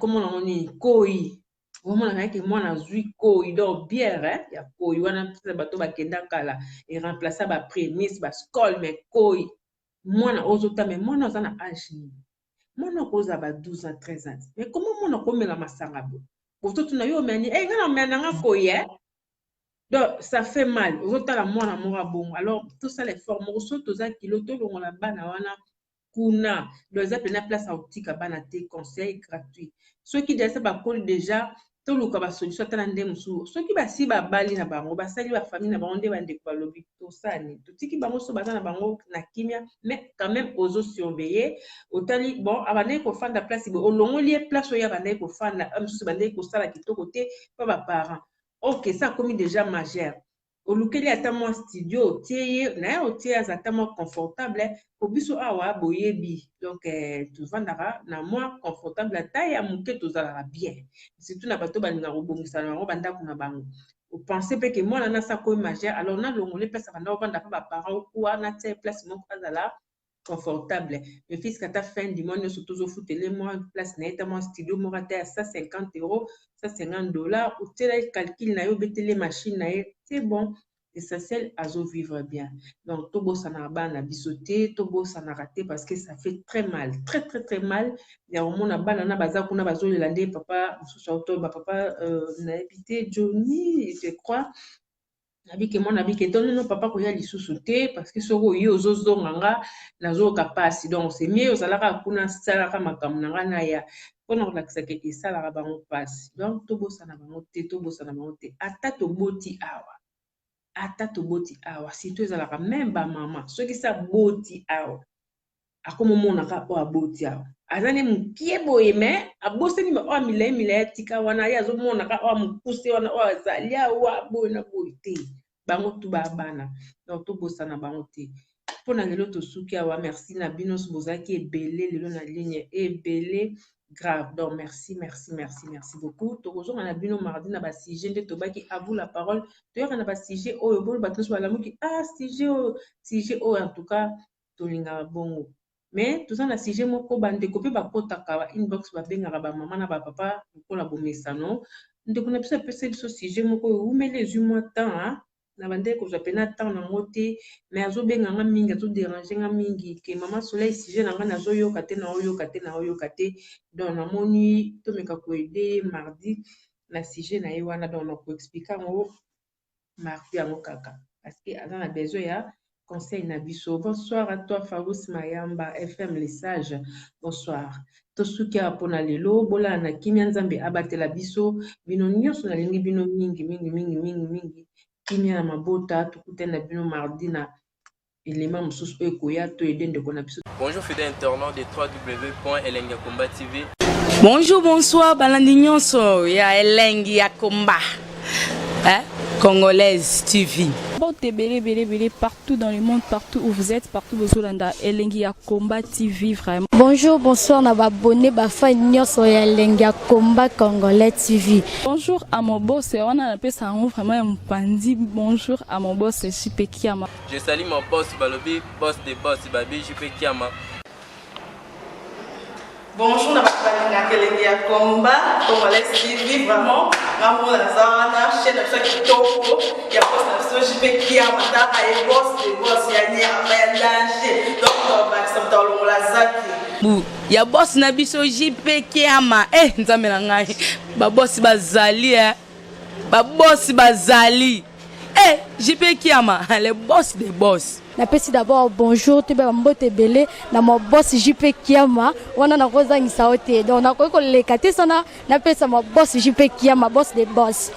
comment on dit koi omona ke mwana azwi koi donc bière ya koi wana bato bakenda kala et remplacer ba prémisse ba skol mais koi mwana ozota mais mwana oza na âge nini mwana koza ba 12 ans 13 ans mais comment mwana komela masanga bo pourtant tu na yo meni ngana menanga koye donc ça fait mal ozotala mwana moko bon alors tout ça les formes oso toza kilo to longola bana wana kuna donc ça pena place à optique bana te conseil gratuit ceux qui déjà ba col déjà to luka ba solution tala ndem su ceux qui ba si ba bali na bango ba sali ba famille na bango nde bande ko lobi to sani to tiki bango so baza na bango na kimia mais quand même ozo surveiller otali bon abane ko fanda place bo olongoli place oya bande ko fanda amsu bande ko sala kitoko te pa ba parents ok ça comme déjà majeur olukeli ata mo studio tieye na otie azata mo confortable obiso awa boyebi donc tu vandara na moi confortable ata ya muke tozala bien surtout na bato balinga robongisa na banda kuna bango o penser pe que moi na sa ko majeur alors na longole place banda banda pa ba parents ou na tie place mo azala confortable le fils kata fin du mois surtout au foutele moi place na eta mo studio mo rata à 150 €, $150 ou tel calcul na yo betele machine na c'est bon essentiel à vivre bien donc tobo sana bana bisoté tobo sana raté parce que ça fait très mal très mal ya omona bana na baza kuna bazolela nde papa mususu auto ba papa na habité Johnny je crois nabike mon nabike donne non papa ko ya lisusu te parce que soko yo ozozonganga nazo kapasi donc c'est mieux ozalaka kuna salaka makamuna na ya pona relaxa ke sala bango passe donc tobo sana bango te ata toboti awa si tu ezalaka même ba mama soki sa boti awa akomo mona ka o aboti awa azane mukie boye mais aboseni ma o mila tika wana ya zo mona ka o mukuse wana o azalia wa bona boite bango tu ba bana donc to bosana bango te pona lelo to suki awa merci na binos bozaki ebele lelo na ligne ebele grave donc merci beaucoup tokozo na bino mardi na ba sujet nde to baki à vous la parole to yaka na ba sujet oyo bolo bato so balamuki sujet en tout cas to linga bongo mais tout ça na sujet moko bande ko pe ba kotaka ba inbox ba bengaka ba mama na ba papa ko la bomesano ndeko na biso pese biso sujet moko umele zuma temps na bande ko japena temps na moté mais azo benga nga mingi azo déranger nga mingi ke mama soleil sujet na nga na zo yoka te na oyoka te donc na moni to meka ko aider mardi na sujet na ye wana donc na ko expliquer ngo mardi yango kaka parce que azana besoin ya conseil na biso. Bonsoir à toi Farousse Mayamba FM Les Sages. Bonsoir. Tosuki apona lelo bola na kimia nzambe abatela biso bino nyonso na lingi bino mingi kimia na mabota tukute na bino mardi na élément mususu ekoya to edende kona biso. Bonjour fidèle internaute de www.elengiakomba TV. Bonjour, bonsoir balandi nyonso ya Elengi ya Komba. Congolaise TV. Belé partout dans le monde, partout où vous êtes, partout où vous êtes, Elengi ya Komba TV vraiment. Bonjour, bonsoir, na abonné ba fan nyonso ya Elengi ya Komba Congolais TV. Bonjour à mon boss, on a appelé ça vraiment un pandi. Bonjour à mon boss JP Kiama. Je salue mon boss Balobi, boss des boss Babi JP Kiama. Bonjour, na Elengi ya Komba Congolais TV vraiment. Ngamo la zana chaîne de chaque kitoko ya boss na JP Kiama ta ay boss des boss ya nyama ya danger donc ba samtalo la zaki ya boss na biso JP Kiama nzambe na ngai ba boss bazali JP Kiama le boss des boss. Napesi d'abord bonjour te ba mbote belé na mo boss JP Kiama wana na kozangisa ote donc na ko lekate sana napesa mo boss JP Kiama boss des boss.